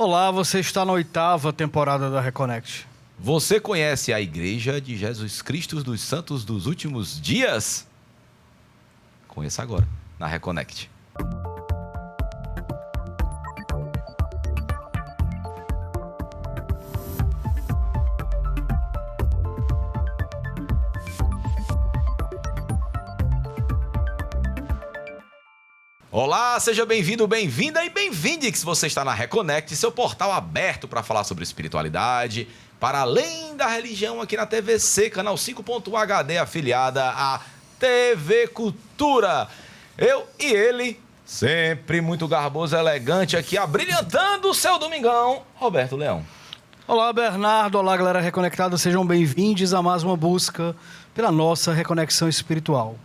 Olá, você está na 8ª temporada da Reconnect. Você conhece a Igreja de Jesus Cristo dos Santos dos Últimos Dias? Conheça agora, na Reconnect. Olá, seja bem-vindo, bem-vinda e bem-vinde se você está na Reconnect, seu portal aberto para falar sobre espiritualidade, para além da religião aqui na TVC, canal 5.1 HD, afiliada à TV Cultura. Eu e ele, sempre muito garboso, elegante aqui, abrilhantando o seu domingão, Roberto Leão. Olá, Bernardo. Olá, galera reconectada. Sejam bem-vindos a mais uma busca pela nossa reconexão espiritual.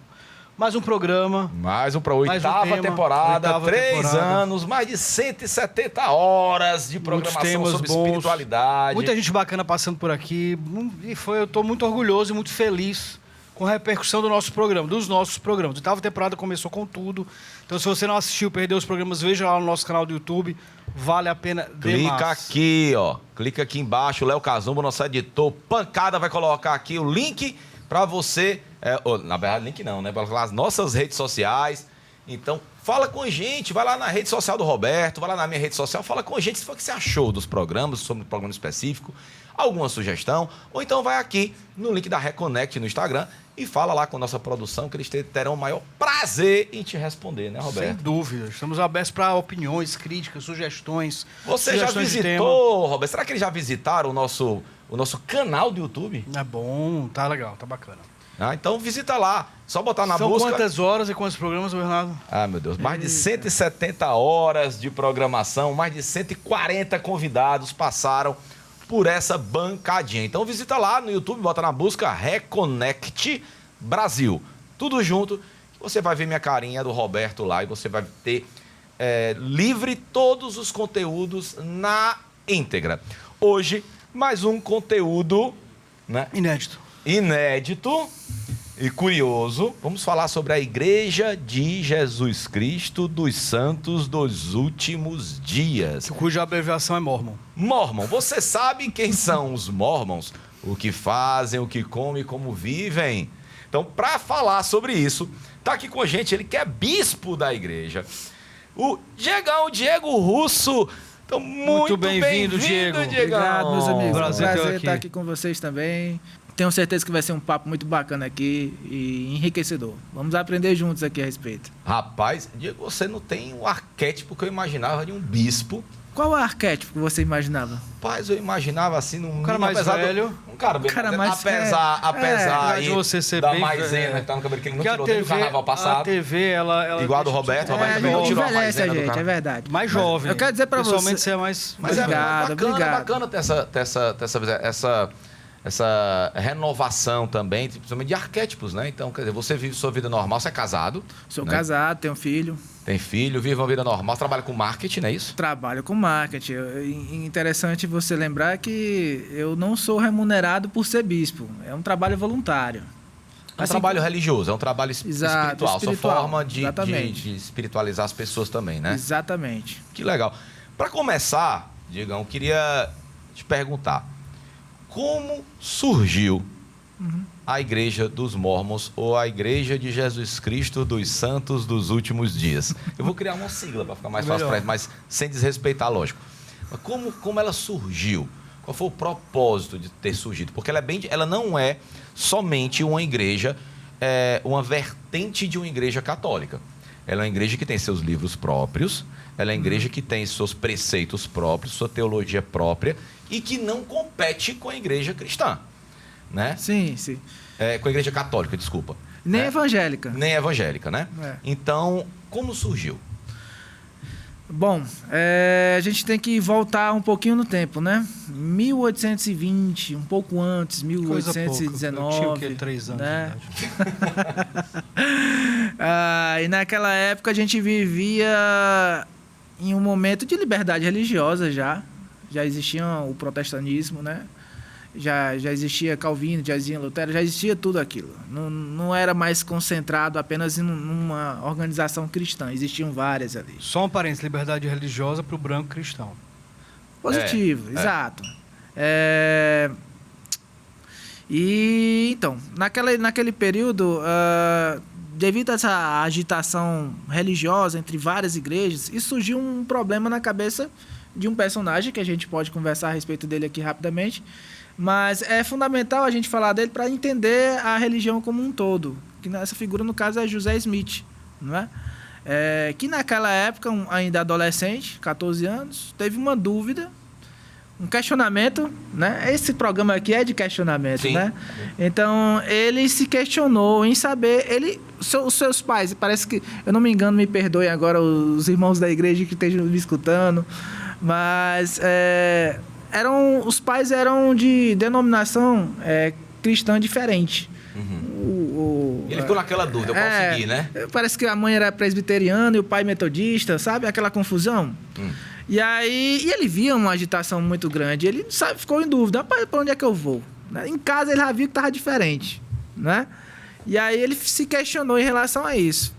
Mais um programa. Mais um para a oitava temporada, 3 anos, mais de 170 horas de programação sobre espiritualidade. Muita gente bacana passando por aqui. Eu estou muito orgulhoso e muito feliz com a repercussão do nosso programa, dos nossos programas. A oitava temporada começou com tudo. Então, se você não assistiu, perdeu os programas, veja lá no nosso canal do YouTube. Vale a pena demais. Clica aqui, ó. Clica aqui embaixo. O Léo Cazumbo, nosso editor Pancada, vai colocar aqui o link para você... na verdade, link não, né? Para as nossas redes sociais. Então, fala com a gente. Vai lá na rede social do Roberto, vai lá na minha rede social, fala com a gente se for o que você achou dos programas, sobre um programa específico, alguma sugestão, ou então vai aqui no link da Reconnect no Instagram e fala lá com a nossa produção, que eles terão o maior prazer em te responder, né, Roberto? Sem dúvida. Estamos abertos para opiniões, críticas, sugestões. Você já visitou, Roberto? Será que eles já visitaram o nosso canal do YouTube? É bom, tá legal, tá bacana. Então visita lá, só botar na busca. São quantas horas e quantos programas, Bernardo? Ah, meu Deus, mais de 170 horas de programação, mais de 140 convidados passaram por essa bancadinha. Então visita lá no YouTube, bota na busca Reconnect Brasil. Tudo junto, você vai ver minha carinha do Roberto lá e você vai ter livre todos os conteúdos na íntegra. Hoje, mais um conteúdo, né? Inédito e curioso. Vamos falar sobre a Igreja de Jesus Cristo dos Santos dos Últimos Dias. Cuja abreviação é Mormon. Mormon. Você sabe quem são os Mormons? O que fazem, o que comem, como vivem? Então, para falar sobre isso, tá aqui com a gente ele que é bispo da igreja, o Diego Russo. Então, muito bem-vindo, Diego. Obrigado, meus amigos. Prazer estar aqui com vocês também. Tenho certeza que vai ser um papo muito bacana aqui e enriquecedor. Vamos aprender juntos aqui a respeito. Rapaz, Diego, você não tem o arquétipo que eu imaginava de um bispo. Qual o arquétipo que você imaginava? Rapaz, eu imaginava assim... Um cara mais velho. Um cara bem mais apesar de você ser da bem maisena que tá no cabelo, que ele não porque tirou desde o carnaval passado. A TV, ela igual a do Roberto. O Roberto também não tirou a maisena do carnaval. É verdade. Mais jovem. Eu quero dizer pra você... Pessoalmente, você é mais... Mas obrigado. É bacana ter essa renovação também, principalmente de arquétipos, né? Então, quer dizer, você vive sua vida normal, você é casado. Sou né? casado, tenho filho. Tem filho, vive uma vida normal, trabalha com marketing, não é isso? Trabalho com marketing. Interessante você lembrar que eu não sou remunerado por ser bispo. É um trabalho voluntário. É um trabalho religioso, é um trabalho espiritual. Sua forma de espiritualizar as pessoas também, né? Exatamente. Que legal. Para começar, Diegão, eu queria te perguntar. Como surgiu a Igreja dos Mormons ou a Igreja de Jesus Cristo dos Santos dos Últimos Dias? Eu vou criar uma sigla para ficar mais fácil para ele, mas sem desrespeitar, lógico. Mas como ela surgiu? Qual foi o propósito de ter surgido? Porque ela não é somente uma igreja, uma vertente de uma igreja católica. Ela é uma igreja que tem seus livros próprios, ela é uma igreja que tem seus preceitos próprios, sua teologia própria, e que não compete com a igreja cristã, né? Sim. Com a igreja católica, desculpa. Nem né? evangélica. Nem evangélica, né? É. Então, como surgiu? Bom, a gente tem que voltar um pouquinho no tempo, né? 1820, um pouco antes, 1819. Eu tinha 3 anos, né? E naquela época a gente vivia em um momento de liberdade religiosa já. Já existia o protestantismo, né? Já existia Calvino, já existia Lutero, já existia tudo aquilo. Não era mais concentrado apenas em uma organização cristã, existiam várias ali. Só um parênteses, liberdade religiosa para o branco cristão. Positivo, exato. E então, naquele período, devido a essa agitação religiosa entre várias igrejas, isso surgiu um problema na cabeça de um personagem que a gente pode conversar a respeito dele aqui rapidamente, mas é fundamental a gente falar dele para entender a religião como um todo, que essa figura no caso é José Smith, não é? Que naquela época, ainda adolescente, 14 anos, teve uma dúvida, um questionamento, né? Esse programa aqui é de questionamento, Sim. né? Então, ele se questionou em saber... Os seus pais, parece que... Eu não me engano, me perdoem agora os irmãos da igreja que estejam me escutando, mas os pais eram de denominação cristã diferente. Ele ficou naquela dúvida, eu posso seguir, né? Parece que a mãe era presbiteriana e o pai metodista, sabe? Aquela confusão. E aí ele via uma agitação muito grande. Ele ficou em dúvida, para onde é que eu vou? Em casa ele já viu que estava diferente, né? E aí ele se questionou em relação a isso.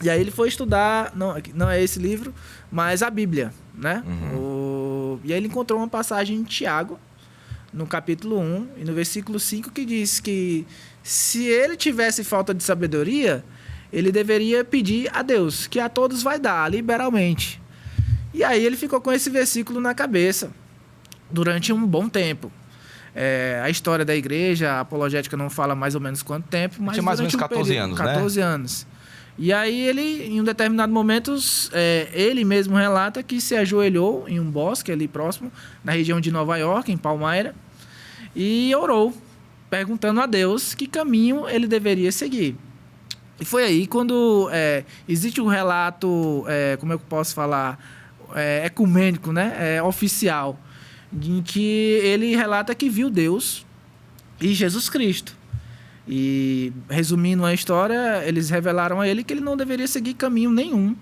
E aí ele foi estudar, não é esse livro, mas a Bíblia, né? E aí ele encontrou uma passagem em Tiago, no capítulo 1 e no versículo 5, que diz que se ele tivesse falta de sabedoria, ele deveria pedir a Deus, que a todos vai dar, liberalmente. E aí ele ficou com esse versículo na cabeça durante um bom tempo. A história da igreja, a apologética não fala mais ou menos quanto tempo, mas tinha mais ou menos 14 anos, 14 anos. E aí ele, em um determinado momento, ele mesmo relata que se ajoelhou em um bosque ali próximo, na região de Nova York, em Palmyra, e orou, perguntando a Deus que caminho ele deveria seguir. E foi aí quando existe um relato, como eu posso falar, ecumênico, né? Oficial, em que ele relata que viu Deus e Jesus Cristo. E, resumindo a história, eles revelaram a ele que ele não deveria seguir caminho nenhum.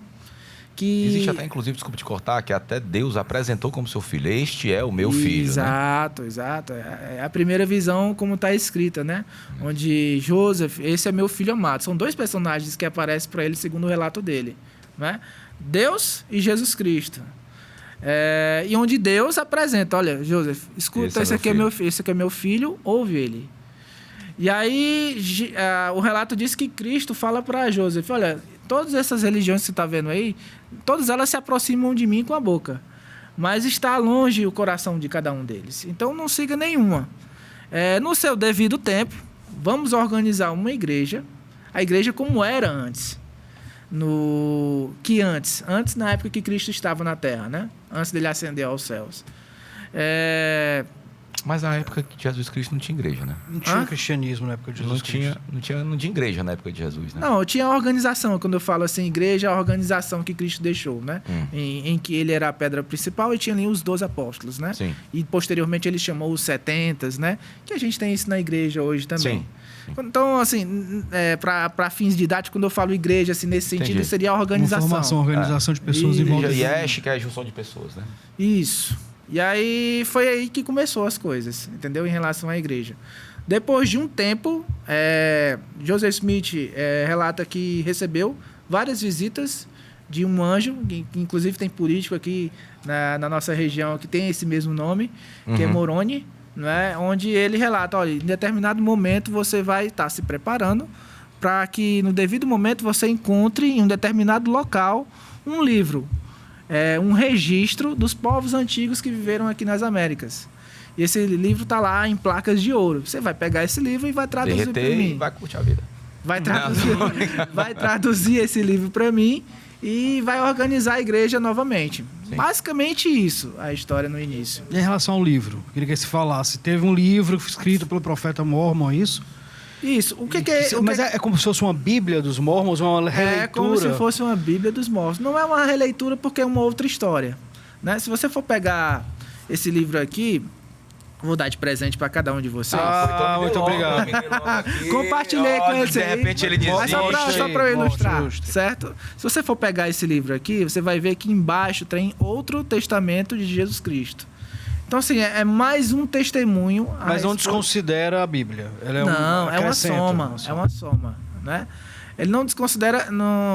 Existe até, inclusive, desculpa te cortar, que até Deus apresentou como seu filho. Este é o meu filho, exato, né? Exato. É a primeira visão como está escrita, né? Onde Joseph, esse é meu filho amado. São dois personagens que aparecem para ele, segundo o relato dele, né? Deus e Jesus Cristo. E onde Deus apresenta, olha, Joseph, escuta, esse aqui é meu filho, ouve ele. E aí o relato diz que Cristo fala para Joseph, olha, todas essas religiões que você está vendo aí, todas elas se aproximam de mim com a boca, mas está longe o coração de cada um deles. Então não siga nenhuma. No seu devido tempo, vamos organizar uma igreja, a igreja como era antes. Antes, na época que Cristo estava na Terra, né? Antes dele ascender aos céus. Mas na época de Jesus Cristo não tinha igreja, né? Não tinha cristianismo na época de Jesus Cristo. Não tinha igreja na época de Jesus, né? Não, tinha a organização. Quando eu falo assim, igreja, é a organização que Cristo deixou, né? Em que ele era a pedra principal e tinha ali os 12 apóstolos, né? Sim. E posteriormente ele chamou os 70, né? Que a gente tem isso na igreja hoje também. Sim. Então, assim, para fins didáticos, quando eu falo igreja, assim, nesse sentido, seria a organização. Organização de pessoas em volta. E Yesh, que é a junção de pessoas, né? Isso. E aí foi aí que começou as coisas, entendeu? Em relação à igreja. Depois de um tempo, Joseph Smith relata que recebeu várias visitas de um anjo, que inclusive tem político aqui na nossa região que tem esse mesmo nome, que é Moroni, né? Onde ele relata, olha, em determinado momento você vai estar se preparando para que no devido momento você encontre em um determinado local um livro, um registro dos povos antigos que viveram aqui nas Américas. E esse livro está lá em placas de ouro. Você vai pegar esse livro e vai traduzir para mim. E vai curtir a vida. Vai traduzir esse livro para mim e vai organizar a igreja novamente. Sim. Basicamente isso, a história no início. E em relação ao livro, queria que você falasse. Teve um livro escrito pelo profeta Mormon, é isso? Isso. É como se fosse uma Bíblia dos Mormons, uma releitura? É como se fosse uma Bíblia dos Mormons. Não é uma releitura porque é uma outra história, né? Se você for pegar esse livro aqui, vou dar de presente para cada um de vocês. Muito obrigado. Compartilhei com esse aí. De repente ele diz só para eu ilustrar, certo? Se você for pegar esse livro aqui, você vai ver que embaixo tem outro testamento de Jesus Cristo. Então, assim, é mais um testemunho. Mas não desconsidera a Bíblia. Ela é uma soma. É uma soma, né? Ele não desconsidera,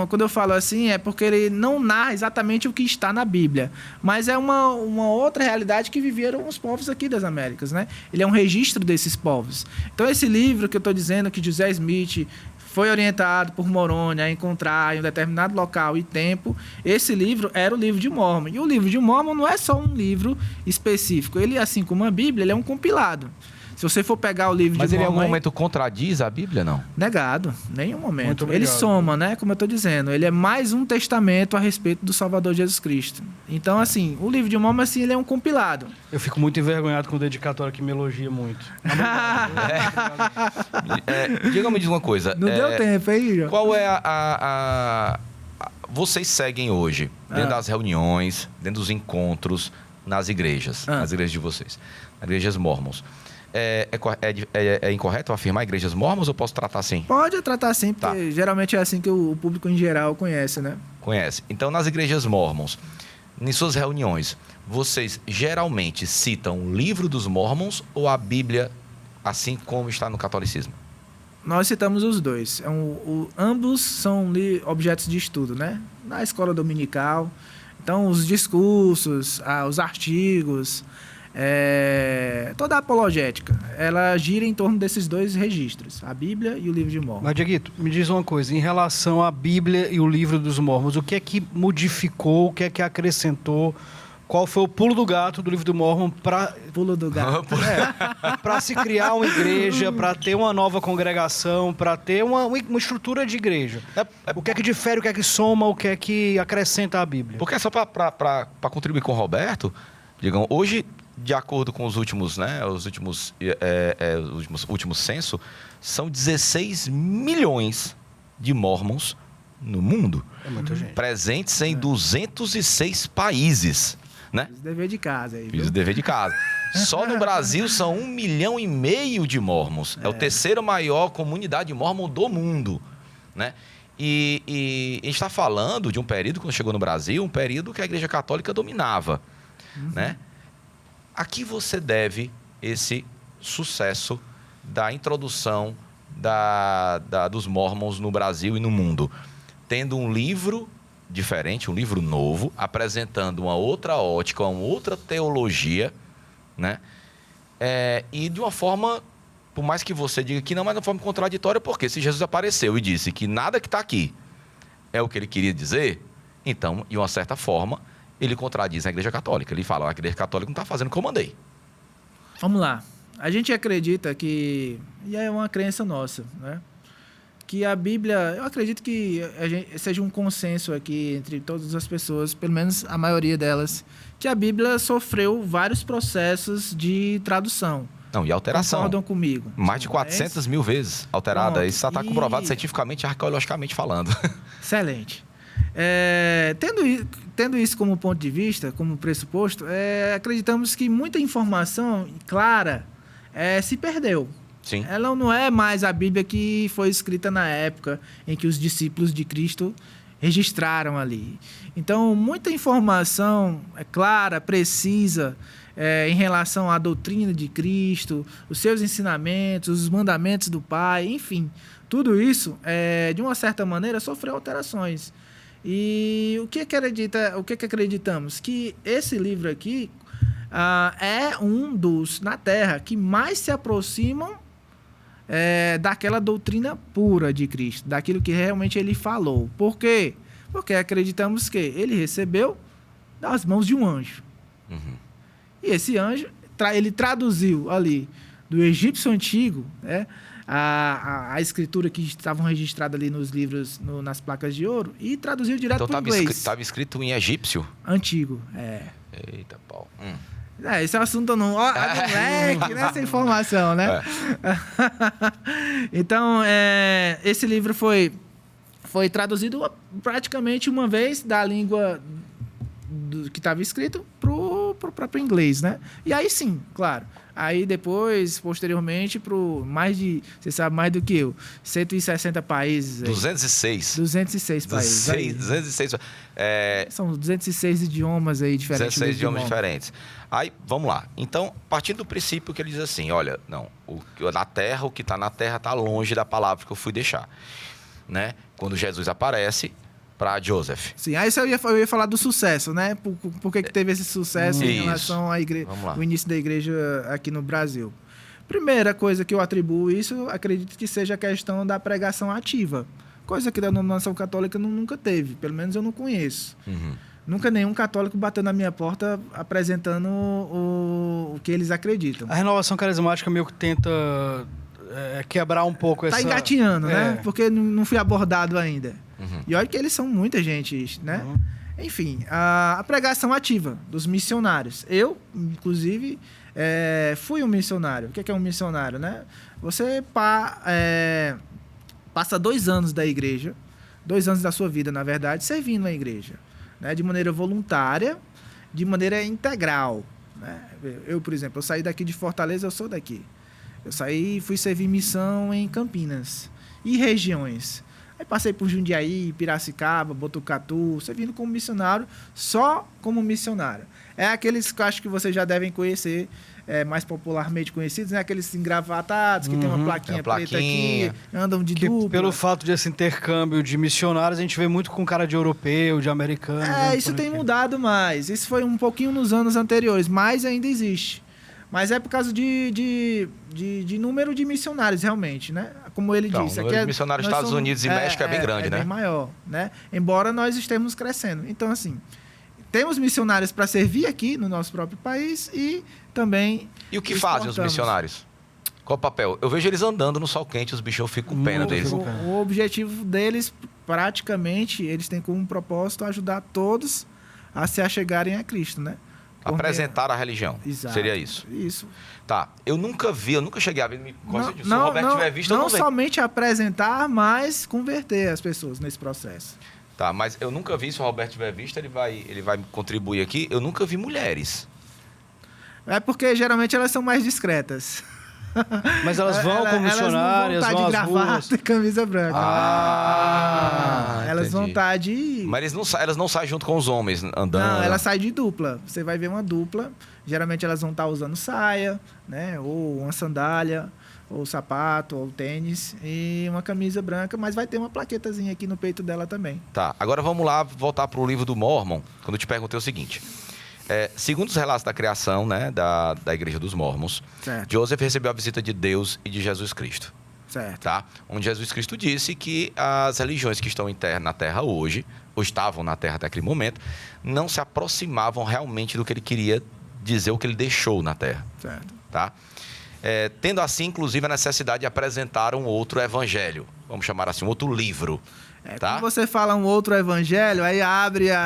quando eu falo assim, é porque ele não narra exatamente o que está na Bíblia, mas é uma outra realidade que viveram os povos aqui das Américas, né? Ele é um registro desses povos. Então, esse livro que eu estou dizendo, que José Smith foi orientado por Moroni a encontrar em um determinado local e tempo, esse livro era o livro de Mórmon. E o livro de Mórmon não é só um livro específico. Ele, assim como a Bíblia, ele é um compilado. Se você for pegar o livro Mas de ele em Mórmon... algum momento contradiz a Bíblia, não? Negado, nenhum momento. Muito Ele obrigado. soma, né? Como eu estou dizendo. Ele é mais um testamento a respeito do Salvador Jesus Cristo. Então, assim, o livro de Mórmon, assim, ele é um compilado. Eu fico muito envergonhado com o dedicatório que me elogia muito. Diga, me diz uma coisa. Não deu tempo, hein, João? Qual é vocês seguem hoje, dentro das reuniões, dentro dos encontros, nas igrejas, nas igrejas de vocês, nas igrejas mormons. É incorreto afirmar igrejas mormons ou posso tratar assim? Pode tratar assim, porque geralmente é assim que o público em geral conhece, né? Conhece. Então, nas igrejas mormons, em suas reuniões, vocês geralmente citam o livro dos mormons ou a Bíblia, assim como está no catolicismo? Nós citamos os dois. Ambos são objetos de estudo, né? Na escola dominical. Então, os discursos, os artigos, toda a apologética, ela gira em torno desses dois registros, a Bíblia e o livro de Mórmon. Mas, Dieguito, me diz uma coisa. Em relação à Bíblia e o livro dos Mormons, o que é que modificou, o que é que acrescentou? Qual foi o pulo do gato do livro do Mórmon para Pulo do gato. para se criar uma igreja, para ter uma nova congregação, para ter uma estrutura de igreja? O que é que difere, o que é que soma, o que é que acrescenta à Bíblia? Porque só para contribuir com o Roberto, digam, hoje, de acordo com os últimos, né, os últimos censos, são 16 milhões de mormons no mundo. É muita gente. Presentes em 206 países. Né? Fiz o dever de casa aí. Fiz o dever de casa. Só no Brasil são 1,5 milhão de mormons. É o terceiro maior comunidade mormon do mundo. Né? E a gente está falando de um período, quando chegou no Brasil, um período que a Igreja Católica dominava. Né? A que você deve esse sucesso da introdução dos mormons no Brasil e no mundo? Tendo um livro diferente, um livro novo, apresentando uma outra ótica, uma outra teologia, né? E de uma forma, por mais que você diga que não, mas de uma forma contraditória, porque se Jesus apareceu e disse que nada que está aqui é o que ele queria dizer, então, de uma certa forma, ele contradiz a Igreja Católica. Ele fala, a Igreja Católica não está fazendo o que eu mandei. Vamos lá. A gente acredita que, e é uma crença nossa, né? Que a Bíblia, eu acredito que seja um consenso aqui entre todas as pessoas, pelo menos a maioria delas, que a Bíblia sofreu vários processos de tradução. Não, e alteração. Concordam comigo? Mais de 400 mil vezes alterada. Pronto. Isso já está comprovado cientificamente, arqueologicamente falando. Excelente. Tendo isso como ponto de vista, como pressuposto, acreditamos que muita informação clara se perdeu. Sim. Ela não é mais a Bíblia que foi escrita na época em que os discípulos de Cristo registraram ali. Então, muita informação clara, precisa, em relação à doutrina de Cristo, os seus ensinamentos, os mandamentos do Pai, enfim, tudo isso, de uma certa maneira, sofreu alterações. E o que acreditamos? Que esse livro aqui é um dos, na Terra, que mais se aproximam daquela doutrina pura de Cristo, daquilo que realmente ele falou. Por quê? Porque acreditamos que ele recebeu das mãos de um anjo. E esse anjo, ele traduziu ali do egípcio antigo, né, a escritura que estavam registradas ali nos livros, nas placas de ouro, e traduziu direto para o inglês. Então estava escrito em egípcio? Antigo, Eita, pau. Esse é um assunto não. Moleque, nessa informação, né? Então, esse livro foi traduzido praticamente uma vez da língua que estava escrito para o próprio inglês, né? E aí sim, claro. Aí depois, posteriormente, você sabe mais do que eu, 160 países. 206. 206 países. 206. São 206 idiomas aí diferentes. 16 idiomas diferentes. Aí, vamos lá. Então, partindo do princípio que ele diz assim, olha, não, na terra, o que está na terra está longe da palavra que eu fui deixar. Né? quando Jesus aparece para Joseph. Sim, aí eu ia falar do sucesso, né? Por que teve esse sucesso em Isso. relação à igreja, Vamos lá. o início da igreja aqui no Brasil. Primeira coisa que eu atribuo isso, acredito que seja a questão da pregação ativa. Coisa que da denominação católica nunca teve, pelo menos eu não conheço. Nunca nenhum católico bateu na minha porta apresentando o que eles acreditam. A renovação carismática meio que tenta quebrar um pouco essa... Tá engatinhando, né? Porque não fui abordado ainda. E olha que eles são muita gente, né? Enfim, a pregação ativa dos missionários. Eu, inclusive, fui um missionário. O que é um missionário, né? Você passa 2 anos da igreja, 2 anos da sua vida, na verdade, servindo a igreja, né? De maneira voluntária, de maneira integral, né? Eu, por exemplo, eu saí daqui de Fortaleza, eu sou daqui. Eu saí e fui servir missão em Campinas e regiões. Aí passei por Jundiaí, Piracicaba, Botucatu, servindo como missionário, só como missionário. É aqueles que eu acho que vocês já devem conhecer, mais popularmente conhecidos, né? Aqueles engravatados, que tem uma plaquinha preta aqui, andam de dupla. Pelo fato desse intercâmbio de missionários, a gente vê muito com cara de europeu, de americano. Isso tem mudado mais. Isso foi um pouquinho nos anos anteriores, mas ainda existe. Mas é por causa de número de missionários, realmente, né? Como ele disse. O número de missionários nos Estados Unidos e México é bem grande, né? É bem maior, né? Embora nós estejamos crescendo. Então, assim, temos missionários para servir aqui no nosso próprio país e também... E o que fazem os missionários? Qual o papel? Eu vejo eles andando no sol quente, os bichos ficam com pena deles. O objetivo deles, praticamente, eles têm como propósito ajudar todos a se achegarem a Cristo, né? Apresentar a religião. Exato. Seria isso. Isso. Tá. Eu nunca cheguei a ver. Se o Roberto tiver visto, eu não vejo. Não somente apresentar, mas converter as pessoas nesse processo. Tá, mas eu nunca vi. Se o Roberto tiver visto, ele vai contribuir aqui. Eu nunca vi mulheres. É porque geralmente elas são mais discretas. Mas elas vão como missionárias, elas vão não vão estar de gravata e camisa branca. Elas vão estar de... Mas elas não saem junto com os homens andando? Não, elas saem de dupla. Você vai ver uma dupla. Geralmente elas vão estar usando saia, né? Ou uma sandália, ou sapato, ou tênis. E uma camisa branca, mas vai ter uma plaquetazinha aqui no peito dela também. Tá, agora vamos lá voltar para o livro do Mórmon, quando eu te perguntei o seguinte... segundo os relatos da criação, né, da Igreja dos Mórmons, Joseph recebeu a visita de Deus e de Jesus Cristo. Certo. Tá? Onde Jesus Cristo disse que as religiões que estão na Terra hoje, ou estavam na Terra até aquele momento, não se aproximavam realmente do que ele queria dizer, o que ele deixou na Terra. Certo. Tá? Tendo assim, inclusive, a necessidade de apresentar um outro evangelho, vamos chamar assim, um outro livro. Tá? Quando você fala um outro evangelho, aí abre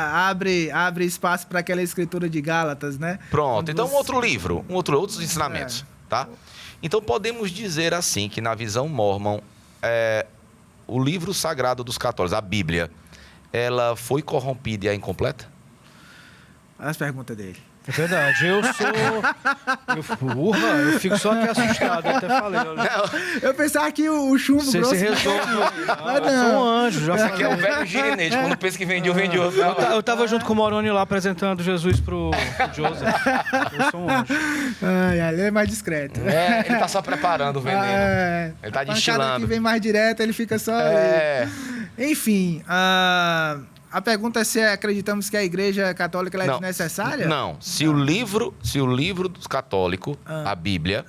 espaço para aquela escritura de Gálatas, né? Pronto, então um outro livro, outros ensinamentos, tá? Então podemos dizer assim, que na visão Mórmon, o livro sagrado dos católicos, a Bíblia, ela foi corrompida e é incompleta? As perguntas dele. É verdade, eu fico só aqui assustado, eu até falei. Eu pensava que o chumbo você grosso... se resolve. Mas Eu sou um anjo, já Isso aqui falei. é o velho girinete, quando pensa que vende outro. Eu tava junto com o Moroni lá apresentando Jesus pro Joseph. Eu sou um anjo. Ele é mais discreto. Ele tá só preparando o veneno. Ele tá destilando. Que vem mais direto, ele fica só... Enfim, a pergunta é se acreditamos que a Igreja Católica ela é desnecessária? Não. Se o livro dos católicos, a Bíblia,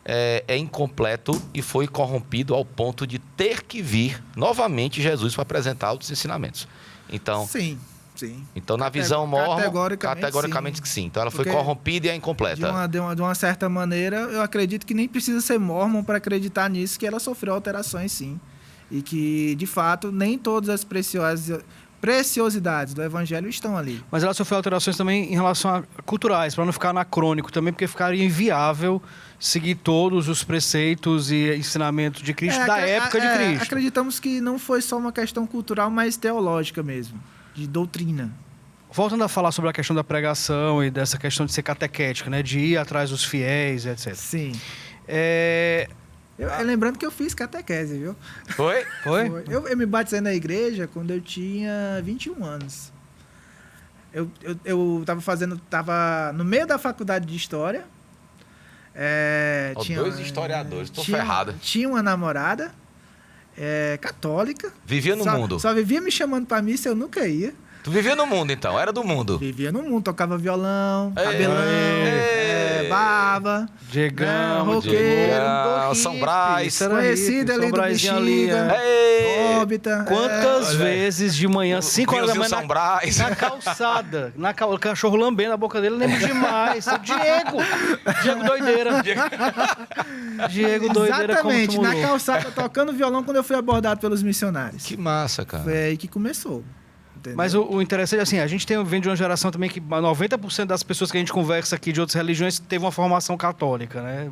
é incompleto e foi corrompido ao ponto de ter que vir novamente Jesus para apresentar outros ensinamentos. Então, sim. Então, na visão Mórmon, categoricamente sim. Então, ela foi corrompida e é incompleta. De uma certa maneira, eu acredito que nem precisa ser Mórmon para acreditar nisso, que ela sofreu alterações, sim. E que, de fato, nem todas as preciosidades do Evangelho estão ali. Mas ela sofreu alterações também em relação a culturais, para não ficar anacrônico também, porque ficaria inviável seguir todos os preceitos e ensinamentos de Cristo da época de Cristo. Acreditamos que não foi só uma questão cultural, mas teológica mesmo, de doutrina. Voltando a falar sobre a questão da pregação e dessa questão de ser catequética, né, de ir atrás dos fiéis, etc. Sim. Lembrando que eu fiz catequese, viu? Foi? Eu me batizei na igreja quando eu tinha 21 anos. Eu tava no meio da faculdade de História. Dois historiadores, tô ferrado. Tinha uma namorada. católica. Vivia no mundo. Só vivia me chamando pra missa, eu nunca ia. Tu vivia no mundo, então? Era do mundo? Vivia no mundo, tocava violão, Ei, cabelão, barba. Diegão, Diegão, São Brás. Conhecido ali do Bexiga, Órbita. Quantas vezes de manhã, 5 horas da manhã, São Brás. na calçada, o cachorro lambendo a boca dele, eu lembro demais. O Diego doideira. Diego doideira como Exatamente, na tumulou. calçada, tocando violão quando eu fui abordado pelos missionários. Que massa, cara. Foi aí que começou. Entendeu? Mas o interessante é assim, a gente vem de uma geração também que 90% das pessoas que a gente conversa aqui de outras religiões teve uma formação católica, né?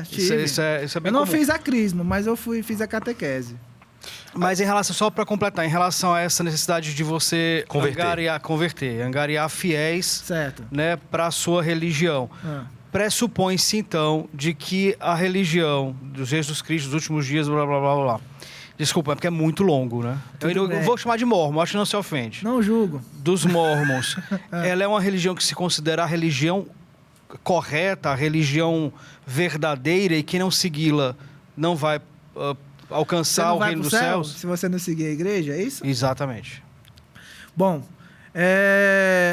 Tive. Isso é bem eu não comum. fiz a crisma, mas eu fiz a catequese. Mas em relação, só para completar, em relação a essa necessidade de você angariar fiéis, Certo. né, para a sua religião. Pressupõe-se, então, de que a religião dos Jesus Cristo dos últimos dias, blá, blá, blá, blá. Desculpa, é porque é muito longo, né? Eu vou chamar de mormon, acho que não se ofende. Não julgo. Dos mormons. Ela é uma religião que se considera a religião correta, a religião verdadeira, e quem não segui-la não vai alcançar o reino dos céus? Se você não seguir a igreja, é isso? Exatamente. Bom,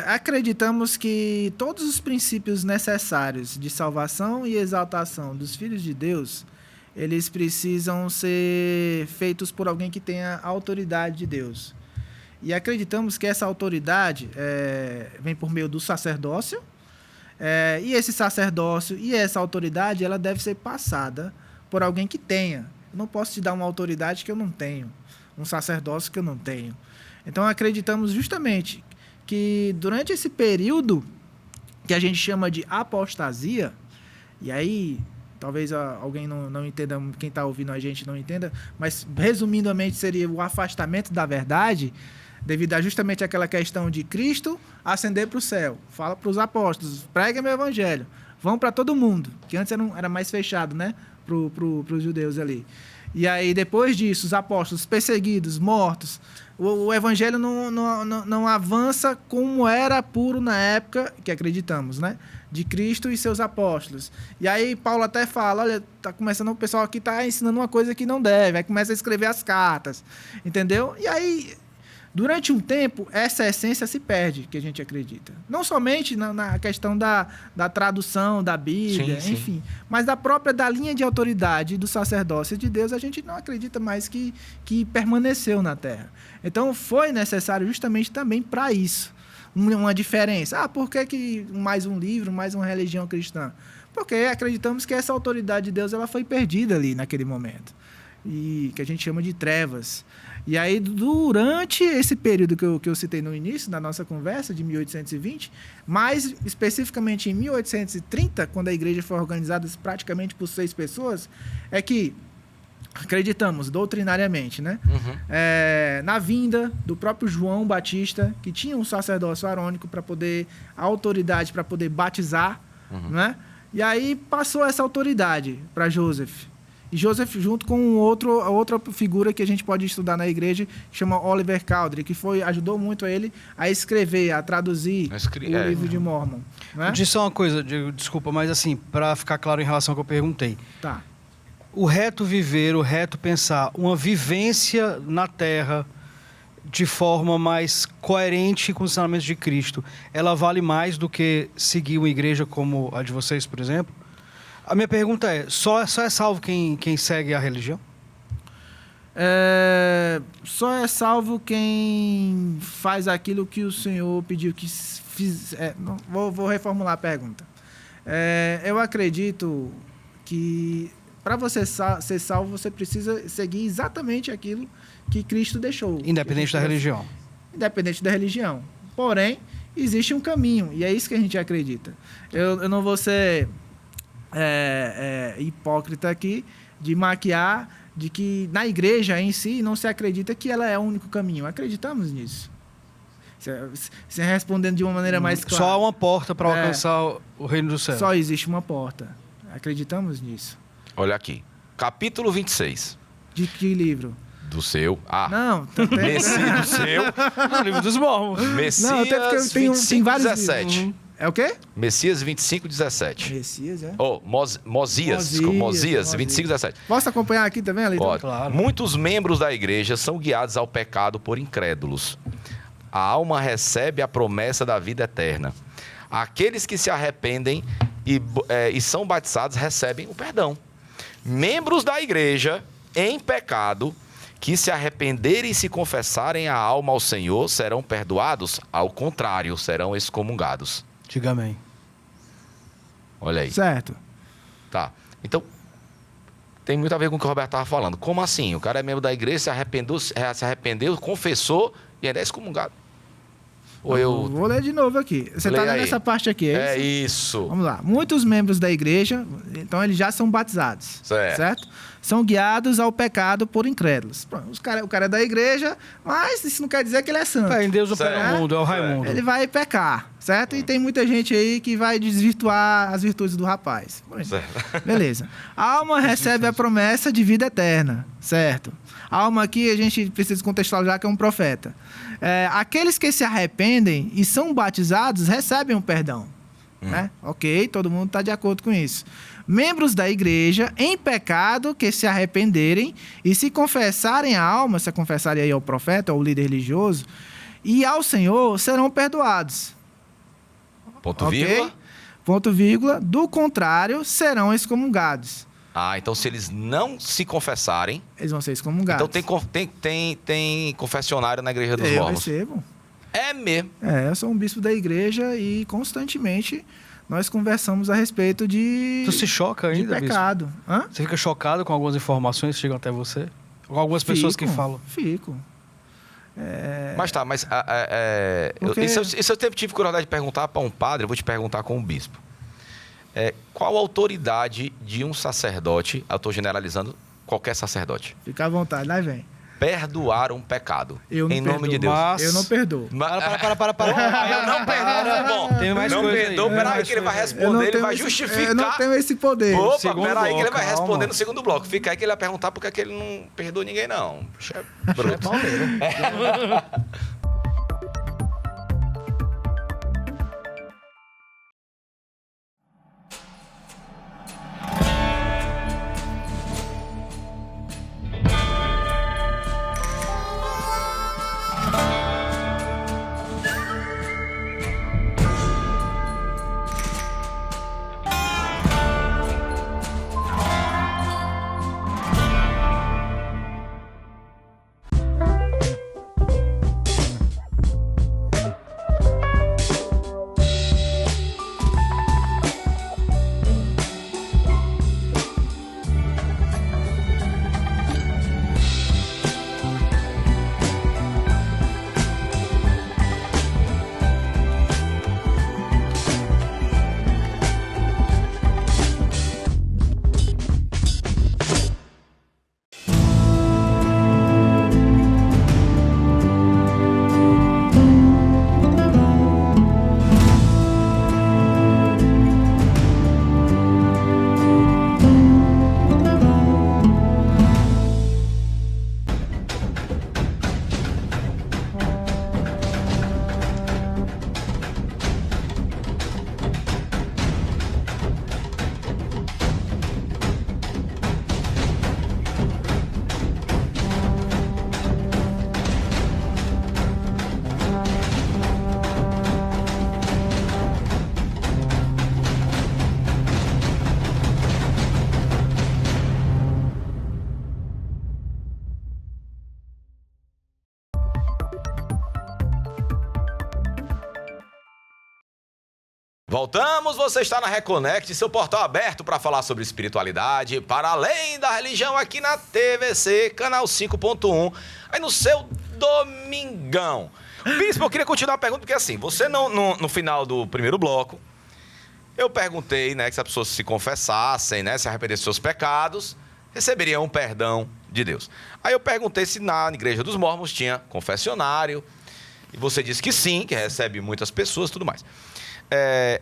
acreditamos que todos os princípios necessários de salvação e exaltação dos filhos de Deus, eles precisam ser feitos por alguém que tenha a autoridade de Deus. E acreditamos que essa autoridade vem por meio do sacerdócio, e esse sacerdócio e essa autoridade, ela deve ser passada por alguém que tenha. Eu não posso te dar uma autoridade que eu não tenho, um sacerdócio que eu não tenho. Então acreditamos justamente que durante esse período que a gente chama de apostasia, e aí talvez alguém não entenda, quem está ouvindo a gente não entenda, mas resumidamente seria o afastamento da verdade, devido a justamente aquela questão de Cristo ascender para o céu, fala para os apóstolos, prega meu evangelho, vão para todo mundo, que antes era mais fechado, né, para os judeus ali. E aí, depois disso, os apóstolos perseguidos, mortos, o evangelho não avança como era puro na época, que acreditamos, né? De Cristo e seus apóstolos. E aí, Paulo até fala, olha, tá começando, o pessoal aqui está ensinando uma coisa que não deve, aí começa a escrever as cartas, entendeu? E aí, durante um tempo, essa essência se perde, que a gente acredita. Não somente na questão da tradução da Bíblia, sim, enfim, mas da linha de autoridade do sacerdócio de Deus, a gente não acredita mais que permaneceu na Terra. Então, foi necessário justamente também para isso, uma diferença. Por que mais um livro, mais uma religião cristã? Porque acreditamos que essa autoridade de Deus ela foi perdida ali naquele momento, e que a gente chama de trevas. E aí, durante esse período que eu citei no início da nossa conversa, de 1820, mais especificamente em 1830, quando a igreja foi organizada praticamente por 6 pessoas, é que acreditamos doutrinariamente, né? Na vinda do próprio João Batista, que tinha um sacerdócio arônico para poder, a autoridade para poder batizar, né? E aí passou essa autoridade para Joseph. E Joseph, junto com outra figura que a gente pode estudar na igreja, que chama Oliver Cowdery, que ajudou muito ele a escrever, a traduzir o livro de Mormon. Né? Diz só uma coisa, desculpa, mas assim, para ficar claro em relação ao que eu perguntei. Tá. O reto viver, o reto pensar, uma vivência na Terra de forma mais coerente com os ensinamentos de Cristo, ela vale mais do que seguir uma igreja como a de vocês, por exemplo? A minha pergunta é, só é salvo quem segue a religião? Só é salvo quem faz aquilo que o Senhor pediu que fizesse. Vou reformular a pergunta. Eu acredito que para você ser salvo, você precisa seguir exatamente aquilo que Cristo deixou. Independente da religião. Independente da religião. Porém, existe um caminho, e é isso que a gente acredita. Eu não vou ser hipócrita aqui de maquiar de que na igreja em si não se acredita que ela é o único caminho. Acreditamos nisso. Se respondendo de uma maneira mais clara. Só há uma porta para alcançar o reino do céu. Só existe uma porta. Acreditamos nisso. Olha aqui. Capítulo 26. De que livro? Do seu. Não, também. Messias do seu. No livro dos mormons. Messias tem 25, vários 17. livros. É o quê? Messias 25:17. Messias, é? Oh, Mosias, 25:17. Posso acompanhar aqui também, Alidão? Pode. Claro. Muitos membros da igreja são guiados ao pecado por incrédulos. A alma recebe a promessa da vida eterna. Aqueles que se arrependem e são batizados recebem o perdão. Membros da igreja em pecado que se arrependerem e se confessarem a alma ao Senhor serão perdoados, ao contrário, serão excomungados. Diga amém. Olha aí. Certo. Tá. Então, tem muito a ver com o que o Roberto estava falando. Como assim? O cara é membro da igreja, se arrependeu, confessou e ainda é excomungado. Ou eu... Vou ler de novo aqui. Você está Leia aí. nessa parte aqui, É isso? isso. Vamos lá. Muitos membros da igreja, então eles já são batizados. Certo. São guiados ao pecado por incrédulos. Pronto, o cara é da igreja, mas isso não quer dizer que ele é santo. Em Deus não Certo. pega o mundo, é o Raimundo. Ele vai pecar, certo? E tem muita gente aí que vai desvirtuar as virtudes do rapaz. Certo. Beleza. A alma recebe a promessa de vida eterna, certo? A alma aqui a gente precisa contextualizar que é um profeta. Aqueles que se arrependem e são batizados recebem o perdão. Né? Ok, todo mundo está de acordo com isso. Membros da igreja em pecado que se arrependerem e se confessarem a alma, se confessarem aí ao profeta ou ao líder religioso, e ao Senhor serão perdoados. Ponto, Ok? vírgula. Ponto, vírgula. Do contrário, serão excomungados. Ah, então se eles não se confessarem... Eles vão ser excomungados. Então tem confessionário na igreja dos Eu mormons. recebo. É mesmo. Eu sou um bispo da igreja e constantemente nós conversamos a respeito de... Tu se choca de ainda, bispo? pecado. Hã? Você fica chocado com algumas informações que chegam até você? Com algumas pessoas que falam. Fico. Mas tá, Porque- isso eu tive curiosidade de perguntar para um padre, eu vou te perguntar com um bispo. Qual a autoridade de um sacerdote, eu estou generalizando, qualquer sacerdote, Fica à vontade, lá vem. perdoar um pecado? Eu não em nome perdoo. de Deus. Mas- Eu não perdoo. Para. Eu não perdoo, bom. Tem mais não coisa aí. perdoou, Tem peraí mais que ele vai coisa aí. responder, ele vai esse- justificar. Eu não tenho esse poder. Opa, Segundo peraí que ele bloco, vai calma. responder no segundo bloco. Fica aí que ele vai perguntar por que ele não perdoa ninguém, não. Puxa, é bruto. Voltamos, você está na Reconnect, seu portal aberto para falar sobre espiritualidade, para além da religião, aqui na TVC, canal 5.1, aí no seu domingão. Bispo, eu queria continuar a pergunta, porque assim, você no final do primeiro bloco, eu perguntei, né, que se as pessoas se confessassem, né, se arrependessem dos seus pecados, receberiam um perdão de Deus. Aí eu perguntei se na igreja dos mormons tinha confessionário, e você disse que sim, que recebe muitas pessoas e tudo mais.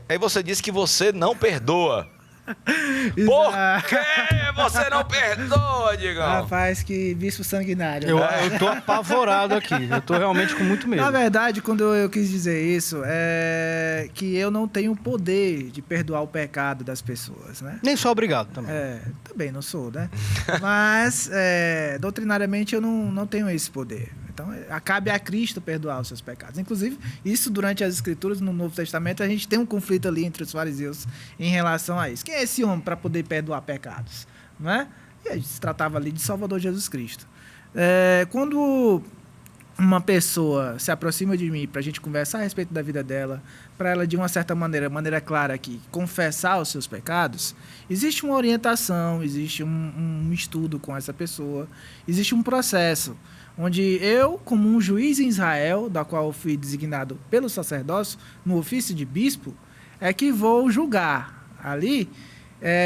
Aí você disse que você não perdoa Por que você não perdoa, Digão? Rapaz, que bispo sanguinário. Eu tô apavorado aqui. Eu tô realmente com muito medo. Na verdade, quando eu quis dizer isso, é que eu não tenho o poder de perdoar o pecado das pessoas, né? Nem sou obrigado também. Também não sou, né? Mas, doutrinariamente, eu não tenho esse poder. Então, cabe a Cristo perdoar os seus pecados. Inclusive, isso durante as Escrituras, no Novo Testamento, a gente tem um conflito ali entre os fariseus em relação a isso. Quem é esse homem para poder perdoar pecados? Não é? E a gente se tratava ali de Salvador Jesus Cristo. Quando uma pessoa se aproxima de mim para a gente conversar a respeito da vida dela, para ela, de uma certa maneira clara aqui, confessar os seus pecados, existe uma orientação, existe um estudo com essa pessoa, existe um processo onde eu, como um juiz em Israel, da qual eu fui designado pelo sacerdócio, no ofício de bispo, é que vou julgar ali